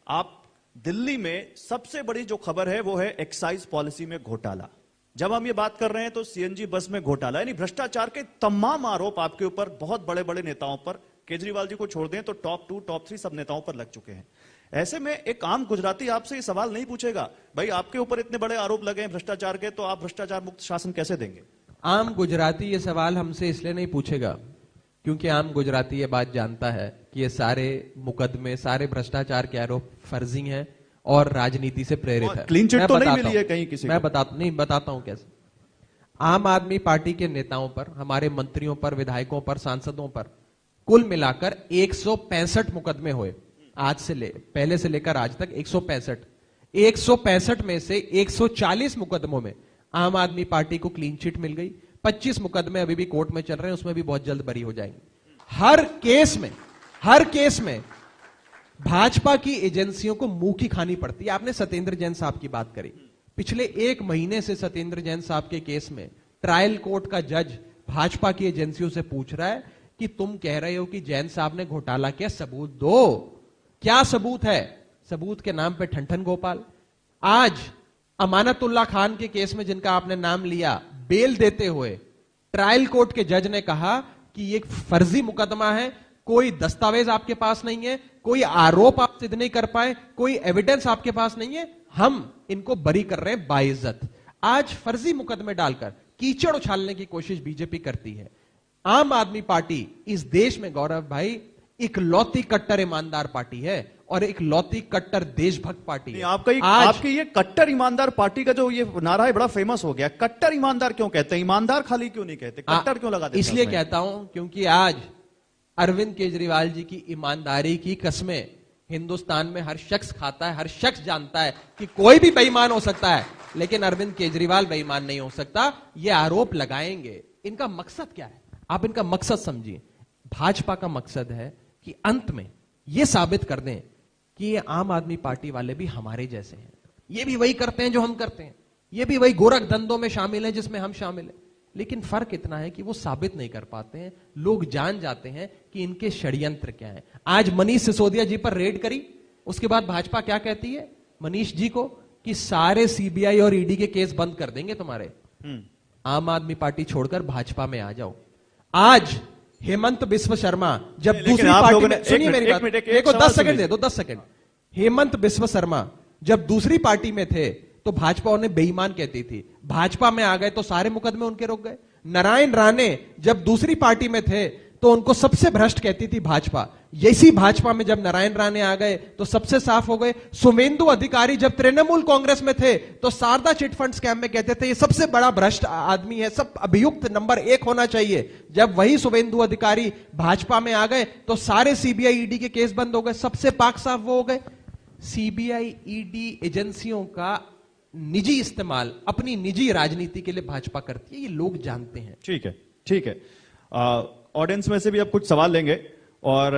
B: आप दिल्ली में सबसे बड़ी जो खबर है वो है एक्साइज पॉलिसी में घोटाला। जब हम ये बात कर रहे हैं तो सीएनजी बस में घोटाला, यानी भ्रष्टाचार के तमाम आरोप आपके ऊपर, बहुत बड़े बड़े नेताओं पर, केजरीवाल जी को छोड़ दें तो टॉप 2 टॉप 3 सब नेताओं पर लग चुके हैं। ऐसे में एक आम गुजराती आपसे ये सवाल नहीं पूछेगा, भाई आपके ऊपर इतने बड़े आरोप लगे हैं भ्रष्टाचार के, तो आप भ्रष्टाचार मुक्त शासन कैसे देंगे?
A: आम गुजराती ये सवाल हमसे इसलिए नहीं पूछेगा क्योंकि आम गुजराती ये बात जानता है कि ये सारे मुकदमे, सारे भ्रष्टाचार के आरोप फर्जी हैं और राजनीति से प्रेरित है।
B: क्लीन चिट तो नहीं मिली है कहीं किसी को।
A: मैं बताता हूं कैसे। आम आदमी पार्टी के नेताओं पर, हमारे मंत्रियों पर, विधायकों पर, सांसदों पर कुल मिलाकर 165 मुकदमे हुए। आज से पहले से लेकर आज तक 165 में से 140 मुकदमों में आम आदमी पार्टी को क्लीन चिट मिल गई। 25 मुकदमे अभी भी कोर्ट में चल रहे हैं, उसमें भी बहुत जल्द बरी हो जाएंगे। हर केस में भाजपा की एजेंसियों को मुंह की खानी पड़ती है। आपने सत्येंद्र जैन साहब की बात करी, पिछले 1 महीने से सत्येंद्र जैन साहब के केस में ट्रायल कोर्ट का जज भाजपा की एजेंसियों से पूछ रहा है कि तुम कह रहे हो कि जैन साहब ने घोटाला किया, सबूत दो। क्या सबूत है? सबूत के नाम पे ठनठन गोपाल। आज अमानतुल्लाह खान के केस में जिनका आपने नाम लिया, बेल देते हुए ट्रायल कोर्ट के जज ने कहा कि ये फर्जी मुकदमा है, कोई दस्तावेज आपके पास नहीं है, कोई आरोप आप सिद्ध नहीं कर पाए, कोई एविडेंस आपके पास नहीं है, हम इनको बरी कर रहे हैं बाइज्जत। आज फर्जी मुकदमे डालकर कीचड़ उछालने की कोशिश बीजेपी करती है। आम आदमी पार्टी इस देश में, गौरव भाई, इकलौती कट्टर ईमानदार पार्टी है और इकलौती कट्टर देशभक्त पार्टी है।
B: आपकी ये कट्टर ईमानदार पार्टी का जो ये नारा है बड़ा फेमस हो गया। कट्टर ईमानदार क्यों कहते हैं? ईमानदार खाली क्यों नहीं कहते? कट्टर क्यों लगा देते हैं?
A: इसलिए कहता हूं क्योंकि आज अरविंद केजरीवाल जी की ईमानदारी की कस्में हिंदुस्तान में हर शख्स खाता है। हर शख्स जानता है कि कोई भी बेईमान हो सकता है, लेकिन अरविंद केजरीवाल बेईमान नहीं हो सकता। ये आरोप लगाएंगे, इनका मकसद क्या है? आप इनका मकसद समझिए। भाजपा का मकसद है कि अंत में यह साबित कर दें कि ये आम आदमी पार्टी वाले भी हमारे जैसे हैं, ये भी वही करते हैं जो हम करते हैं, ये भी वही गोरख धंधों में शामिल है जिसमें हम शामिल हैं। लेकिन फर्क इतना है कि वो साबित नहीं कर पाते हैं। लोग जान जाते हैं कि इनके षड्यंत्र क्या है। आज मनीष सिसोदिया जी पर रेड करी, उसके बाद भाजपा क्या कहती है मनीष जी को कि सारे सीबीआई और ईडी के केस बंद कर देंगे तुम्हारे, आम आदमी पार्टी छोड़कर भाजपा में आ जाओ। आज हेमंत बिस्व शर्मा जब दूसरी पार्टी में, सुनिए मेरी बात, देखो 10 सेकंड दे दो, 10 सेकंड। हेमंत बिस्व शर्मा जब दूसरी पार्टी में थे तो भाजपा उन्हें बेईमान कहती थी, भाजपा में आ गए तो सारे मुकदमे उनके रुक गए। नारायण राणे जब दूसरी पार्टी में थे तो उनको सबसे भ्रष्ट कहती थी भाजपा, इसी भाजपा में जब नारायण राणे आ गए तो सबसे साफ हो गए। सुवेंदु अधिकारी जब तृणमूल कांग्रेस में थे तो शारदा चिटफंड स्कैम में कहते थे ये सबसे बड़ा भ्रष्ट आदमी है, सब अभियुक्त नंबर 1 होना चाहिए। जब वही सुवेंदु अधिकारी भाजपा में आ गए तो सारे सीबीआई ईडी के केस बंद हो गए, सबसे पाक साफ वो हो गए। सीबीआई ईडी एजेंसियों का निजी इस्तेमाल अपनी निजी राजनीति के लिए भाजपा करती है, ये लोग जानते हैं।
B: ठीक है, ठीक है। ऑडियंस में से भी अब कुछ सवाल लेंगे और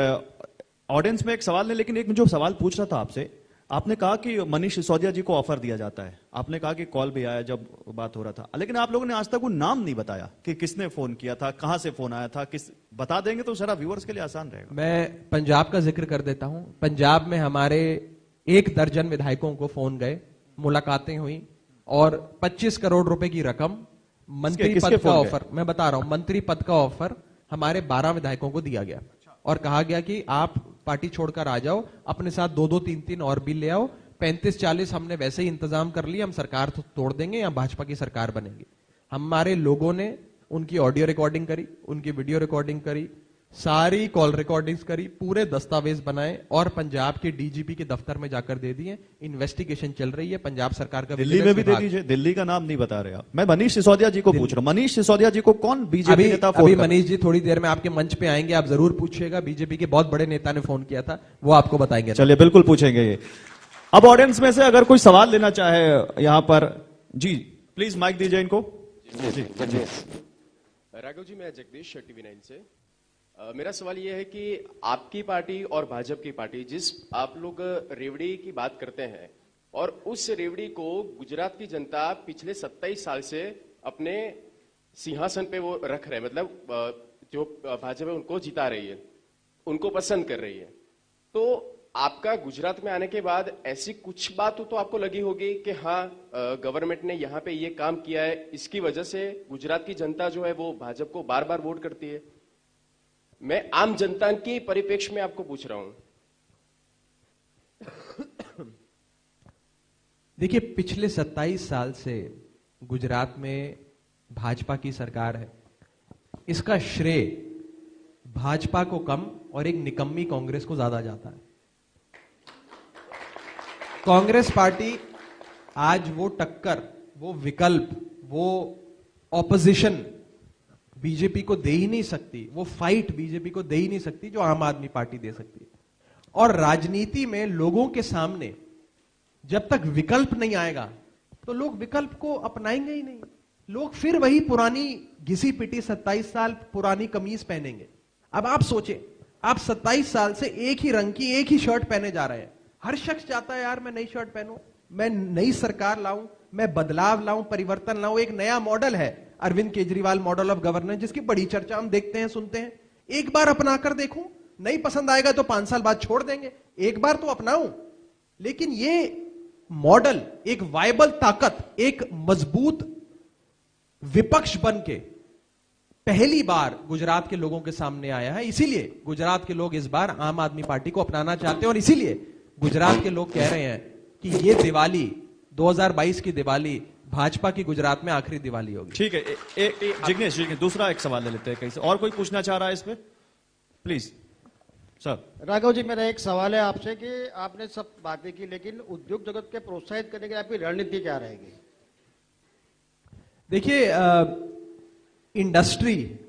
B: ऑडियंस में एक सवाल नहीं, लेकिन एक जो सवाल पूछ रहा था आपसे, आपने कहा कि मनीष सिसोदिया जी को ऑफर दिया जाता है, आपने कहा कि कॉल भी आया जब बात हो रहा था, लेकिन आप लोगों ने आज तक वो नाम नहीं बताया कि किसने फोन किया था, कहां से फोन आया था, किस बता देंगे तो सारा व्यूअर्स के लिए आसान रहेगा।
A: मैं पंजाब का जिक्र कर देता हूं। पंजाब में हमारे 1 दर्जन विधायकों को फोन गए, मुलाकातें हुई और 25 करोड़ रुपए की रकम, मंत्री पद का ऑफर, मैं बता रहा हूं, मंत्री पद का ऑफर हमारे 12 विधायकों को दिया गया और कहा गया कि आप पार्टी छोड़कर आ जाओ, अपने साथ 2-2, 3-3 और भी ले आओ। 35-40 हमने वैसे ही इंतजाम कर लिया, हम सरकार तो तोड़ देंगे या भाजपा की सरकार बनेगी। हमारे लोगों ने उनकी ऑडियो रिकॉर्डिंग करी, उनकी वीडियो रिकॉर्डिंग करी, सारी कॉल रिकॉर्डिंग्स करी, पूरे दस्तावेज बनाए और पंजाब के डीजीपी के दफ्तर में जाकर दे दिए। इन्वेस्टिगेशन चल रही है, पंजाब सरकार का
B: दिल्ली में भी दे दीजिए। दिल्ली का नाम नहीं बता रहे आप। मैं मनीष सिसोदिया जी को पूछ रहा हूं, मनीष सिसोदिया जी को कौन बीजेपी नेता फोन?
A: अभी मनीष जी थोड़ी देर में आपके मंच पे आएंगे, आप जरूर पूछिएगा, बीजेपी के बहुत बड़े नेता ने फोन किया था, वो आपको बताएंगे।
B: चलिए, बिल्कुल पूछेंगे ये। अब ऑडियंस में से अगर कोई सवाल लेना चाहे यहां पर, जी प्लीज माइक दीजिए इनको।
C: राघव जी, मैं जगदीश टीवी 9 से। मेरा सवाल यह है कि आपकी पार्टी और भाजपा की पार्टी, जिस आप लोग रेवड़ी की बात करते हैं और उस रेवड़ी को गुजरात की जनता पिछले 27 साल से अपने सिंहासन पे वो रख रहे हैं, मतलब जो भाजपा है उनको जिता रही है, उनको पसंद कर रही है, तो आपका गुजरात में आने के बाद ऐसी कुछ बात तो आपको लगी होगी कि हाँ, गवर्नमेंट ने यहाँ पे ये काम किया है, इसकी वजह से गुजरात की जनता जो है वो भाजपा को बार बार वोट करती है। मैं आम जनता के परिप्रेक्ष्य में आपको पूछ रहा हूं।
A: देखिए, पिछले 27 साल से गुजरात में भाजपा की सरकार है। इसका श्रेय भाजपा को कम और एक निकम्मी कांग्रेस को ज्यादा जाता है। कांग्रेस पार्टी आज वो टक्कर, वो विकल्प, वो ऑपोजिशन बीजेपी को दे ही नहीं सकती, वो फाइट बीजेपी को दे ही नहीं सकती जो आम आदमी पार्टी दे सकती है। और राजनीति में लोगों के सामने जब तक विकल्प नहीं आएगा तो लोग विकल्प को अपनाएंगे ही नहीं। लोग फिर वही पुरानी घिसी पिटी 27 साल पुरानी कमीज पहनेंगे। अब आप सोचें, आप 27 साल से एक ही रंग की एक ही शर्ट पहने जा रहे हैं। हर शख्स चाहता है यार मैं नई शर्ट पहनूं, मैं नई सरकार लाऊं, मैं बदलाव लाऊं, परिवर्तन लाऊं। एक नया मॉडल है Arvind Kejriwal model of governance, जिसकी बड़ी चर्चा हम देखते हैं, सुनते हैं। एक बार अपनाकर देखूं, नहीं पसंद आएगा तो 5 साल बाद छोड़ देंगे। एक बार तो अपनाऊं। लेकिन ये मॉडल एक वायबल ताकत, एक मजबूत विपक्ष बन के पहली बार गुजरात के लोगों के सामने आया है। इसीलिए गुजरात के लोग इस बार आम आदमी पार्टी को अपनाना चाहते हैं और इसीलिए गुजरात के लोग कह रहे हैं कि ये दिवाली 2022 की दिवाली भाजपा की गुजरात में आखिरी दिवाली होगी।
B: ठीक है, जिग्नेश जी दूसरा एक सवाल ले लेते हैं कहीं से। और कोई पूछना चाह रहा है इस पे? Please sir.
D: राघव जी, मेरा एक सवाल है आपसे कि आपने सब बातें की, लेकिन उद्योग जगत के प्रोत्साहित करने की आपकी रणनीति क्या रहेगी?
A: देखिए, इंडस्ट्री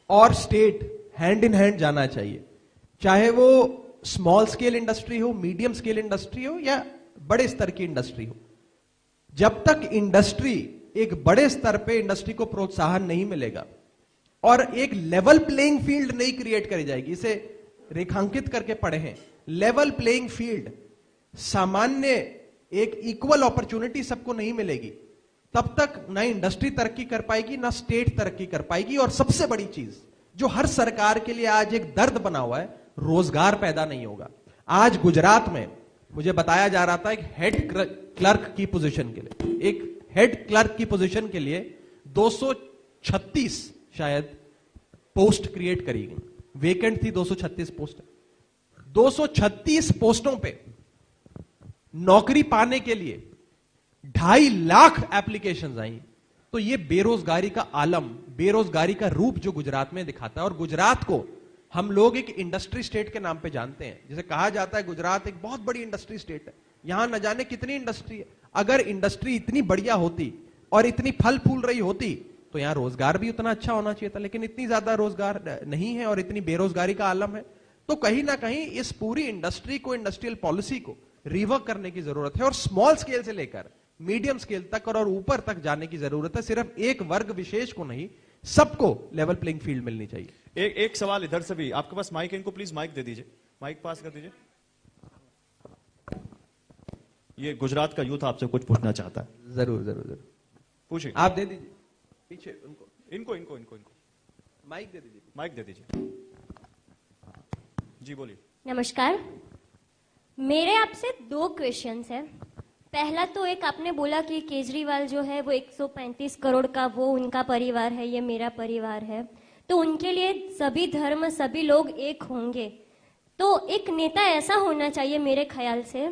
A: और स्टेट हैंड इन हैंड जाना चाहिए। चाहे वो स्मॉल स्केल इंडस्ट्री हो, मीडियम स्केल इंडस्ट्री हो या बड़े स्तर की इंडस्ट्री हो। जब तक इंडस्ट्री एक बड़े स्तर पे इंडस्ट्री को प्रोत्साहन नहीं मिलेगा और एक लेवल प्लेइंग फील्ड नहीं क्रिएट करी जाएगी, इसे रेखांकित करके पढ़े हैं, लेवल प्लेइंग फील्ड, सामान्य एक इक्वल अपॉर्चुनिटी सबको नहीं मिलेगी, तब तक ना इंडस्ट्री तरक्की कर पाएगी ना स्टेट तरक्की कर पाएगी। और सबसे बड़ी चीज जो हर सरकार के लिए आज एक दर्द बना हुआ है, रोजगार पैदा नहीं होगा। आज गुजरात में मुझे बताया जा रहा था एक हेड क्लर्क की पोजीशन के लिए, एक हेड क्लर्क की पोजीशन के लिए 236 शायद पोस्ट क्रिएट करी गई, वेकेंट थी 236 पोस्ट। 236 पोस्टों पे नौकरी पाने के लिए 2.5 लाख एप्लीकेशंस आई। तो ये बेरोजगारी का आलम, बेरोजगारी का रूप जो गुजरात में दिखाता है। और गुजरात को हम लोग एक इंडस्ट्री स्टेट के नाम पे जानते हैं। जैसे कहा जाता है गुजरात एक बहुत बड़ी इंडस्ट्री स्टेट है, यहां न जाने कितनी इंडस्ट्री है। अगर इंडस्ट्री इतनी बढ़िया होती और इतनी फल फूल रही होती तो यहां रोजगार भी उतना अच्छा होना चाहिए था। लेकिन इतनी ज्यादा रोजगार नहीं है और इतनी बेरोजगारी का आलम है। तो कहीं ना कहीं इस पूरी इंडस्ट्री को, इंडस्ट्रियल पॉलिसी को रिवर्क करने की जरूरत है और स्मॉल स्केल से लेकर मीडियम स्केल तक और ऊपर तक जाने की जरूरत है। सिर्फ एक वर्ग विशेष को नहीं, सबको लेवल प्लेइंग फील्ड मिलनी चाहिए।
B: एक सवाल इधर से भी, आपके पास माइक है, इनको प्लीज माइक दे दीजिए, माइक पास कर दीजिए। ये गुजरात का यूथ आपसे कुछ पूछना चाहता है।
A: जरूर जरूर जरूर
B: पूछिए।
A: आप दे दीजिए पीछे उनको,
B: इनको
A: माइक दे दीजिए,
B: माइक दे दीजिए। जी बोलिए।
E: नमस्कार, मेरे आपसे 2 क्वेश्चंस हैं। पहला तो एक आपने बोला कि केजरीवाल जो है वो 135 करोड़ का वो उनका परिवार है, ये मेरा परिवार है, तो उनके लिए सभी धर्म सभी लोग एक होंगे। तो एक नेता ऐसा होना चाहिए मेरे ख्याल से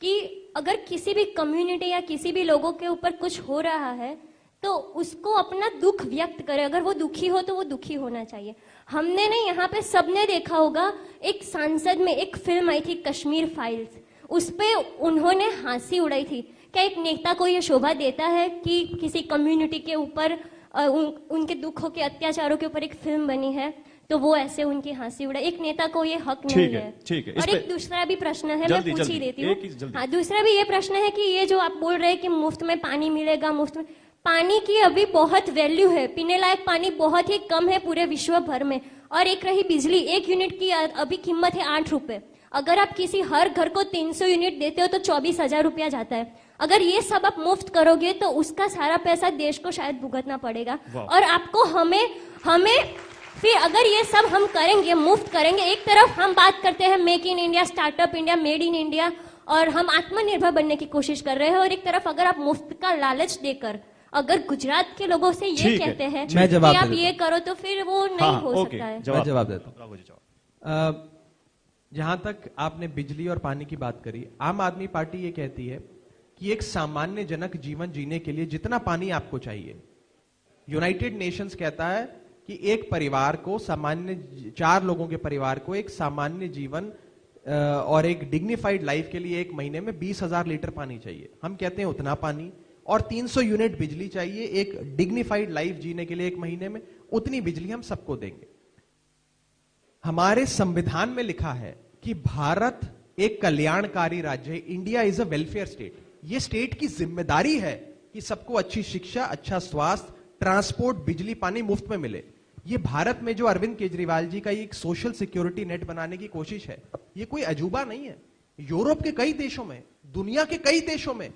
E: कि अगर किसी भी कम्युनिटी या किसी भी लोगों के ऊपर कुछ हो रहा है तो उसको अपना दुख व्यक्त करे। अगर वो दुखी हो तो वो दुखी होना चाहिए। हमने नहीं, यहाँ पे सबने देखा होगा, एक सांसद में एक फिल्म आई थी कश्मीर फाइल्स, उस पे उन्होंने हंसी उड़ाई थी। क्या एक नेता को ये शोभा देता है कि किसी कम्युनिटी के ऊपर उनके दुखों के अत्याचारों के ऊपर एक फिल्म बनी है तो वो ऐसे उनकी हंसी उड़ाए? एक नेता को ये हक नहीं है।
B: ठीक है।
E: और एक दूसरा भी प्रश्न है, मैं पूछ ही देती हूँ। हाँ, दूसरा भी ये प्रश्न है कि ये जो आप बोल रहे हैं कि मुफ्त में पानी मिलेगा, मुफ्त में पानी की अभी बहुत वैल्यू है, पीने लायक पानी बहुत ही कम है पूरे विश्व भर में। और एक रही बिजली, 1 यूनिट की अभी कीमत है 8 रुपए। अगर आप किसी हर घर को 300 यूनिट देते हो तो 24,000 रुपया जाता है। अगर ये सब आप मुफ्त करोगे तो उसका सारा पैसा देश को शायद भुगतना पड़ेगा। और आपको हमें फिर अगर ये सब हम करेंगे, मुफ्त करेंगे, एक तरफ हम बात करते हैं make in India, startup India, made in India, और हम आत्मनिर्भर बनने की कोशिश कर रहे हैं, और एक तरफ अगर आप मुफ्त का लालच देकर अगर गुजरात के लोगों से ये कहते हैं कि आप ये करो, तो फिर वो नहीं हो सकता है।
A: मैं जवाब देता हूं। जहां तक आपने बिजली और पानी की बात करी, आम आदमी पार्टी ये कहती है कि एक सामान्य जनक जीवन जीने के लिए जितना पानी आपको चाहिए, यूनाइटेड नेशंस कहता है कि एक परिवार को, सामान्य 4 लोगों के परिवार को एक सामान्य जीवन और एक डिग्निफाइड लाइफ के लिए एक महीने में 20,000 लीटर पानी चाहिए। हम कहते हैं उतना पानी, और 300 यूनिट बिजली चाहिए एक डिग्निफाइड लाइफ जीने के लिए एक महीने में, उतनी बिजली हम सबको देंगे। हमारे संविधान में लिखा है कि भारत एक कल्याणकारी राज्य है, India is a welfare state. ये स्टेट की जिम्मेदारी है कि सबको अच्छी शिक्षा, अच्छा स्वास्थ्य, ट्रांसपोर्ट, बिजली, पानी मुफ्त में मिले। ये भारत में जो अरविंद केजरीवाल जी का एक सोशल सिक्योरिटी नेट बनाने की कोशिश है, ये कोई अजूबा नहीं है। यूरोप के कई देशों में, दुनिया के कई देशों में,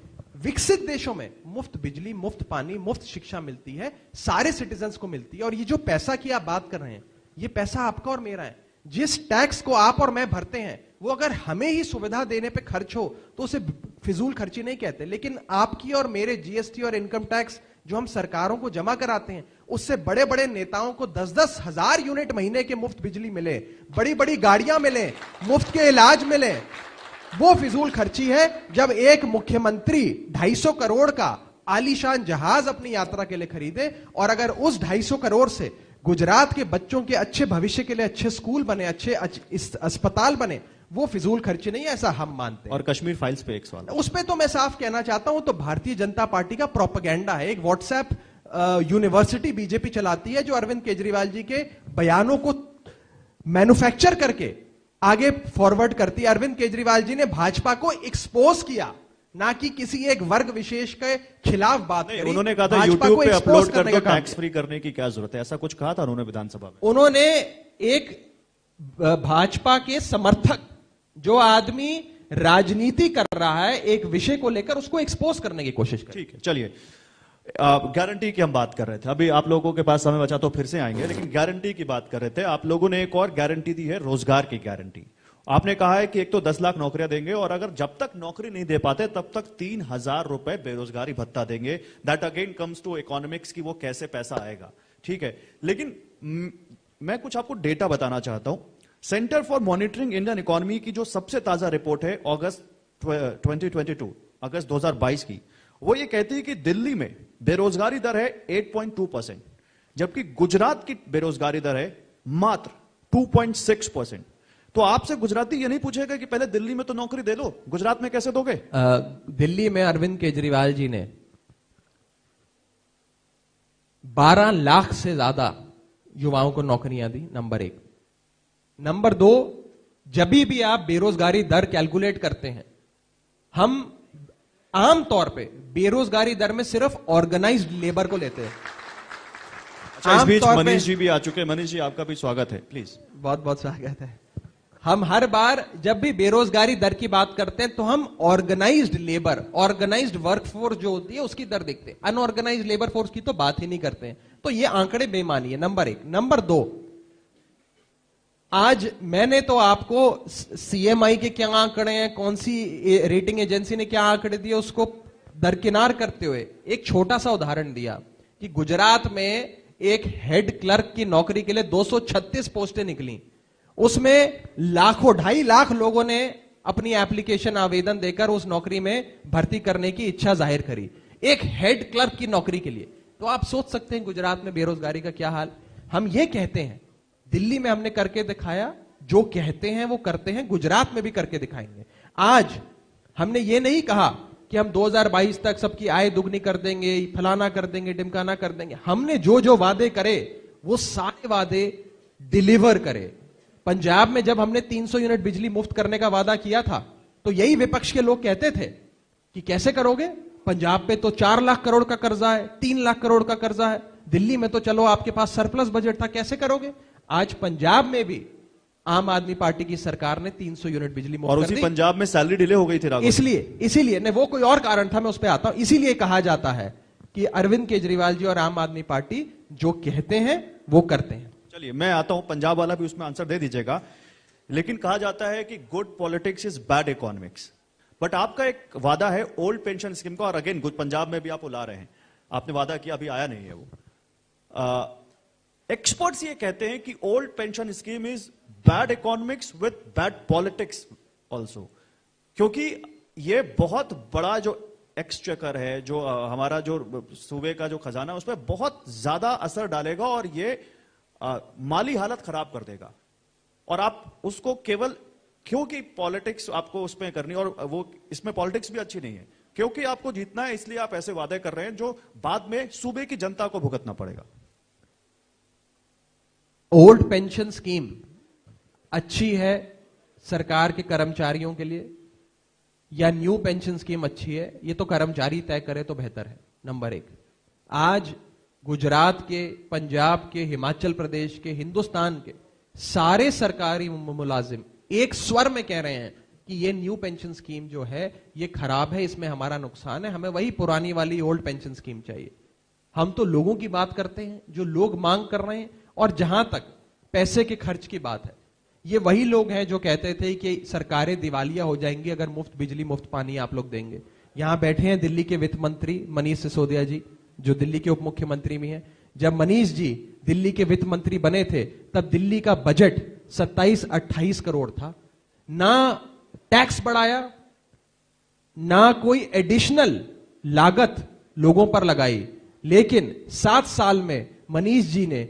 A: विकसित देशों में मुफ्त बिजली, मुफ्त पानी, मुफ्त शिक्षा मिलती है, सारे सिटीजन्स को मिलती है। और ये जो पैसा की आप बात कर रहे हैं, ये पैसा आपका और मेरा है। जिस टैक्स को आप और मैं भरते हैं, वो अगर हमें ही सुविधा देने पे खर्च हो तो उसे फिजूल खर्ची नहीं कहते। लेकिन आपकी और मेरे जीएसटी और इनकम टैक्स जो हम सरकारों को जमा कराते हैं, उससे बड़े बड़े नेताओं को 10-10 हजार यूनिट महीने के मुफ्त बिजली मिले, बड़ी बड़ी गाड़ियां मिले, मुफ्त के इलाज मिले, वो फिजूल खर्ची है। जब एक मुख्यमंत्री 250 करोड़ का आलीशान जहाज अपनी यात्रा के लिए खरीदे, और अगर उस 250 करोड़ से गुजरात के बच्चों के अच्छे भविष्य के लिए अच्छे स्कूल बने, अच्छे अस्पताल बने, वो फिजूल खर्ची नहीं है, ऐसा हम मानते हैं।
B: और कश्मीर फाइल्स पे एक सवाल,
A: उस पे तो मैं साफ कहना चाहता हूं, तो भारतीय जनता पार्टी का प्रोपेगेंडा है। एक व्हाट्सएप यूनिवर्सिटी बीजेपी चलाती है जो अरविंद केजरीवाल जी के बयानों को मैन्युफैक्चर करके आगे फॉरवर्ड करती है। अरविंद केजरीवाल जी ने भाजपा को एक्सपोज किया, ना कि किसी एक वर्ग विशेष के खिलाफ बात करी।
B: उन्होंने कहा था यूट्यूब पे अपलोड कर दो, टैक्स फ्री करने की क्या जरूरत है, ऐसा कुछ कहा था उन्होंने विधानसभा में।
A: उन्होंने एक भाजपा के समर्थक, जो आदमी राजनीति कर रहा है, एक विषय को लेकर उसको एक्सपोज करने की कोशिश की।
B: ठीक है, चलिए, गारंटी की हम बात कर रहे थे, अभी आप लोगों के पास समय बचा तो फिर से आएंगे, लेकिन गारंटी की बात कर रहे थे। आप लोगों ने एक और गारंटी दी है, रोजगार की गारंटी। आपने कहा है कि एक तो 10 लाख नौकरियां देंगे, और अगर जब तक नौकरी नहीं दे पाते तब तक 3,000 रुपए बेरोजगारी भत्ता देंगे। That again comes to economics की वो कैसे पैसा आएगा। ठीक है, लेकिन मैं कुछ आपको डेटा बताना चाहता हूं। Centre for monitoring Indian economy की जो सबसे ताजा रिपोर्ट है अगस्त 2022, अगस्त 2022 की, वो ये कहती है कि दिल्ली में बेरोजगारी दर है 8.2%, जबकि गुजरात की बेरोजगारी दर है मात्र 2.6%। तो आपसे गुजराती ये नहीं पूछेगा कि पहले दिल्ली में तो नौकरी दे दो, गुजरात में कैसे दोगे?
A: दिल्ली में अरविंद केजरीवाल जी ने 12 लाख से ज्यादा युवाओं को नौकरियां दी, नंबर 1। नंबर 2, जब भी आप बेरोजगारी दर कैलकुलेट करते हैं, हम आमतौर पे बेरोजगारी दर में सिर्फ ऑर्गेनाइज्ड लेबर को लेते हैं।
B: अच्छा, इस बीच मनीष जी भी आ चुके हैं। मनीष जी, आपका भी स्वागत है, प्लीज।
A: बहुत बहुत स्वागत है। हम हर बार जब भी बेरोजगारी दर की बात करते हैं तो हम ऑर्गेनाइज्ड लेबर, ऑर्गेनाइज्ड वर्कफोर्स जो होती है उसकी दर देखते हैं, अनऑर्गेनाइज्ड लेबर फोर्स की तो बात ही नहीं करते हैं। तो ये आंकड़े बेमानी है, नंबर 1। नंबर 2, आज मैंने तो आपको सीएमआई के क्या आंकड़े हैं, कौन सी रेटिंग एजेंसी ने क्या आंकड़े दिए, उसको दरकिनार करते हुए एक छोटा सा उदाहरण दिया कि गुजरात में एक हेड क्लर्क की नौकरी के लिए 236 पोस्टें निकली, उसमें लाखों, 2.5 लाख लोगों ने अपनी एप्लीकेशन आवेदन देकर उस नौकरी में भर्ती करने की इच्छा जाहिर करी, एक हेड क्लर्क की नौकरी के लिए। तो आप सोच सकते हैं गुजरात में बेरोजगारी का क्या हाल। हम ये कहते हैं, दिल्ली में हमने करके दिखाया, जो कहते हैं वो करते हैं, गुजरात में भी करके दिखाएंगे। आज हमने ये नहीं कहा कि हम 2022 तक सबकी आय दुगनी कर देंगे, फलाना कर देंगे, ढिमकाना कर देंगे। हमने जो जो वादे करे वो सारे वादे डिलीवर करे। पंजाब में जब हमने 300 यूनिट बिजली मुफ्त करने का वादा किया था, तो यही विपक्ष के लोग कहते थे कि कैसे करोगे, पंजाब पे तो 4 लाख करोड़ का कर्जा है, 3 लाख करोड़ का कर्जा है, दिल्ली में तो चलो आपके पास सरप्लस बजट था, कैसे करोगे। आज पंजाब में भी आम आदमी पार्टी की सरकार ने 300 यूनिट बिजली मुफ्त
B: और
A: कर दी।
B: उसी पंजाब में सैलरी डिले हो गई थी राघव।
A: इसीलिए नहीं, वो कोई और कारण था, मैं उस पर आता हूं। इसीलिए कहा जाता है कि अरविंद केजरीवाल जी और आम आदमी पार्टी जो कहते हैं वो करते हैं।
B: चलिए मैं आता हूं, पंजाब वाला भी उसमें आंसर दे दीजिएगा। लेकिन कहा जाता है कि good politics is bad economics, but आपका एक वादा है ओल्ड पेंशन स्कीम का, और अगेन गुड पंजाब में भी आप वो ला रहे हैं, आपने वादा किया, अभी आया नहीं है वो। एक्सपर्ट्स ये कहते हैं कि old pension scheme is bad economics with bad politics also, क्योंकि ये बहुत बड़ा जो एक्सचेकर है, जो हमारा जो सूबे का जो खजाना है, उस पर बहुत ज्यादा असर डालेगा और ये माली हालत खराब कर देगा। और आप उसको केवल क्योंकि पॉलिटिक्स आपको उसमें करनी, और वो इसमें पॉलिटिक्स भी अच्छी नहीं है, क्योंकि आपको जीतना है इसलिए आप ऐसे वादे कर रहे हैं जो बाद में सूबे की जनता को भुगतना पड़ेगा।
A: ओल्ड पेंशन स्कीम अच्छी है सरकार के कर्मचारियों के लिए, या न्यू पेंशन स्कीम अच्छी है, ये तो कर्मचारी तय करे तो बेहतर है। नंबर एक, आज गुजरात के, पंजाब के, हिमाचल प्रदेश के, हिंदुस्तान के सारे सरकारी मुलाजिम एक स्वर में कह रहे हैं कि ये न्यू पेंशन स्कीम जो है ये खराब है, इसमें हमारा नुकसान है, हमें वही पुरानी वाली ओल्ड पेंशन स्कीम चाहिए। हम तो लोगों की बात करते हैं, जो लोग मांग कर रहे हैं। और जहां तक पैसे के खर्च की बात है, ये वही लोग हैं जो कहते थे कि सरकारें दिवालिया हो जाएंगी अगर मुफ्त बिजली मुफ्त पानी आप लोग देंगे। यहां बैठे हैं दिल्ली के वित्त मंत्री मनीष सिसोदिया जी, जो दिल्ली के उप मुख्यमंत्री भी हैं। जब मनीष जी दिल्ली के वित्त मंत्री बने थे तब दिल्ली का बजट 27-28 करोड़ था। ना टैक्स बढ़ाया, ना कोई एडिशनल लागत लोगों पर लगाई, लेकिन 7 साल में मनीष जी ने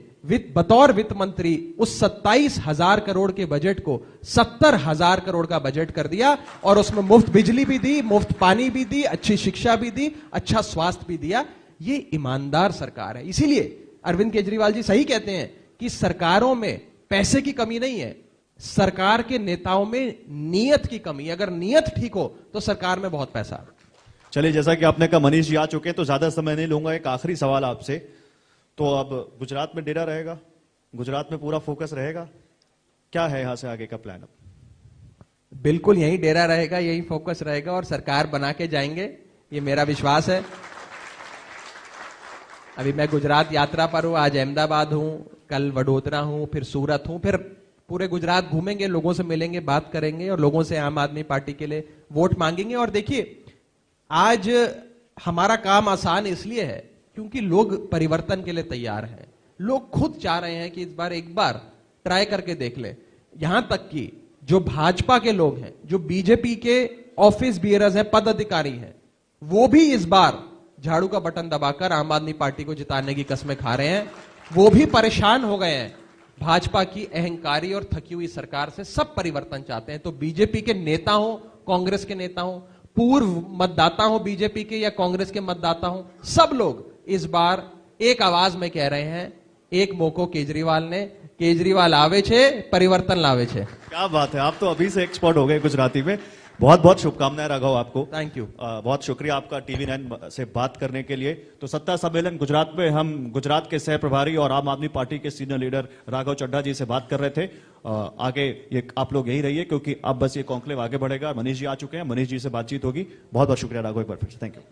A: बतौर वित्त मंत्री उस 27,000 करोड़ के बजट को 70,000 करोड़ का बजट कर दिया, और उसमें मुफ्त बिजली भी दी, मुफ्त पानी भी दी, अच्छी शिक्षा भी दी, अच्छा स्वास्थ्य भी दिया। ये ईमानदार सरकार है। इसीलिए अरविंद केजरीवाल जी सही कहते हैं कि सरकारों में पैसे की कमी नहीं है, सरकार के नेताओं में नीयत की कमी। अगर नीयत ठीक हो तो सरकार में बहुत पैसा।
B: चलिए, जैसा कि आपने कहा मनीष जी आ चुके हैं तो ज्यादा समय नहीं लूंगा। एक आखिरी सवाल आपसे, तो अब गुजरात में डेरा रहेगा, गुजरात में पूरा फोकस रहेगा, क्या है यहां से आगे का प्लान? अब
A: बिल्कुल यही डेरा रहेगा, यही फोकस रहेगा, और सरकार बना के जाएंगे, ये मेरा विश्वास है। अभी मैं गुजरात यात्रा पर हूं, आज अहमदाबाद हूं, कल वडोदरा हूं, फिर सूरत हूं, फिर पूरे गुजरात घूमेंगे, लोगों से मिलेंगे, बात करेंगे, और लोगों से आम आदमी पार्टी के लिए वोट मांगेंगे। और देखिए, आज हमारा काम आसान इसलिए है क्योंकि लोग परिवर्तन के लिए तैयार हैं। लोग खुद चाह रहे हैं कि इस बार एक बार ट्राई करके देख ले। यहां तक कि जो भाजपा के लोग हैं, जो बीजेपी के ऑफिस बियरर्स हैं, पद अधिकारी हैं, वो भी इस बार झाड़ू का बटन दबाकर आम आदमी पार्टी को जिताने की कस्में खा रहे हैं। वो भी परेशान हो गए हैं भाजपा की अहंकारी और थकी हुई सरकार से। सब परिवर्तन चाहते हैं। तो बीजेपी के नेता हो, कांग्रेस के नेता हो, पूर्व मतदाता हो बीजेपी के या कांग्रेस के मतदाता हो, सब लोग इस बार एक आवाज में कह रहे हैं, एक मौको केजरीवाल ने, केजरीवाल आवे छे, परिवर्तन लावे छे।
B: क्या बात है, आप तो अभी से एक्सपर्ट हो गए गुजराती में। बहुत बहुत शुभकामनाएं राघव आपको।
A: Thank you.
B: बहुत शुक्रिया आपका TV9 से बात करने के लिए। तो सत्ता सम्मेलन गुजरात में हम गुजरात के सह प्रभारी और आम आदमी पार्टी के सीनियर लीडर राघव चड्ढा जी से बात कर रहे थे। आगे ये आप लोग यही रहिए, क्योंकि अब बस ये कॉन्क्लेव आगे बढ़ेगा। मनीष जी आ चुके हैं, मनीष जी से बातचीत होगी। बहुत बहुत शुक्रिया राघव, एक बार फिर से थैंक यू।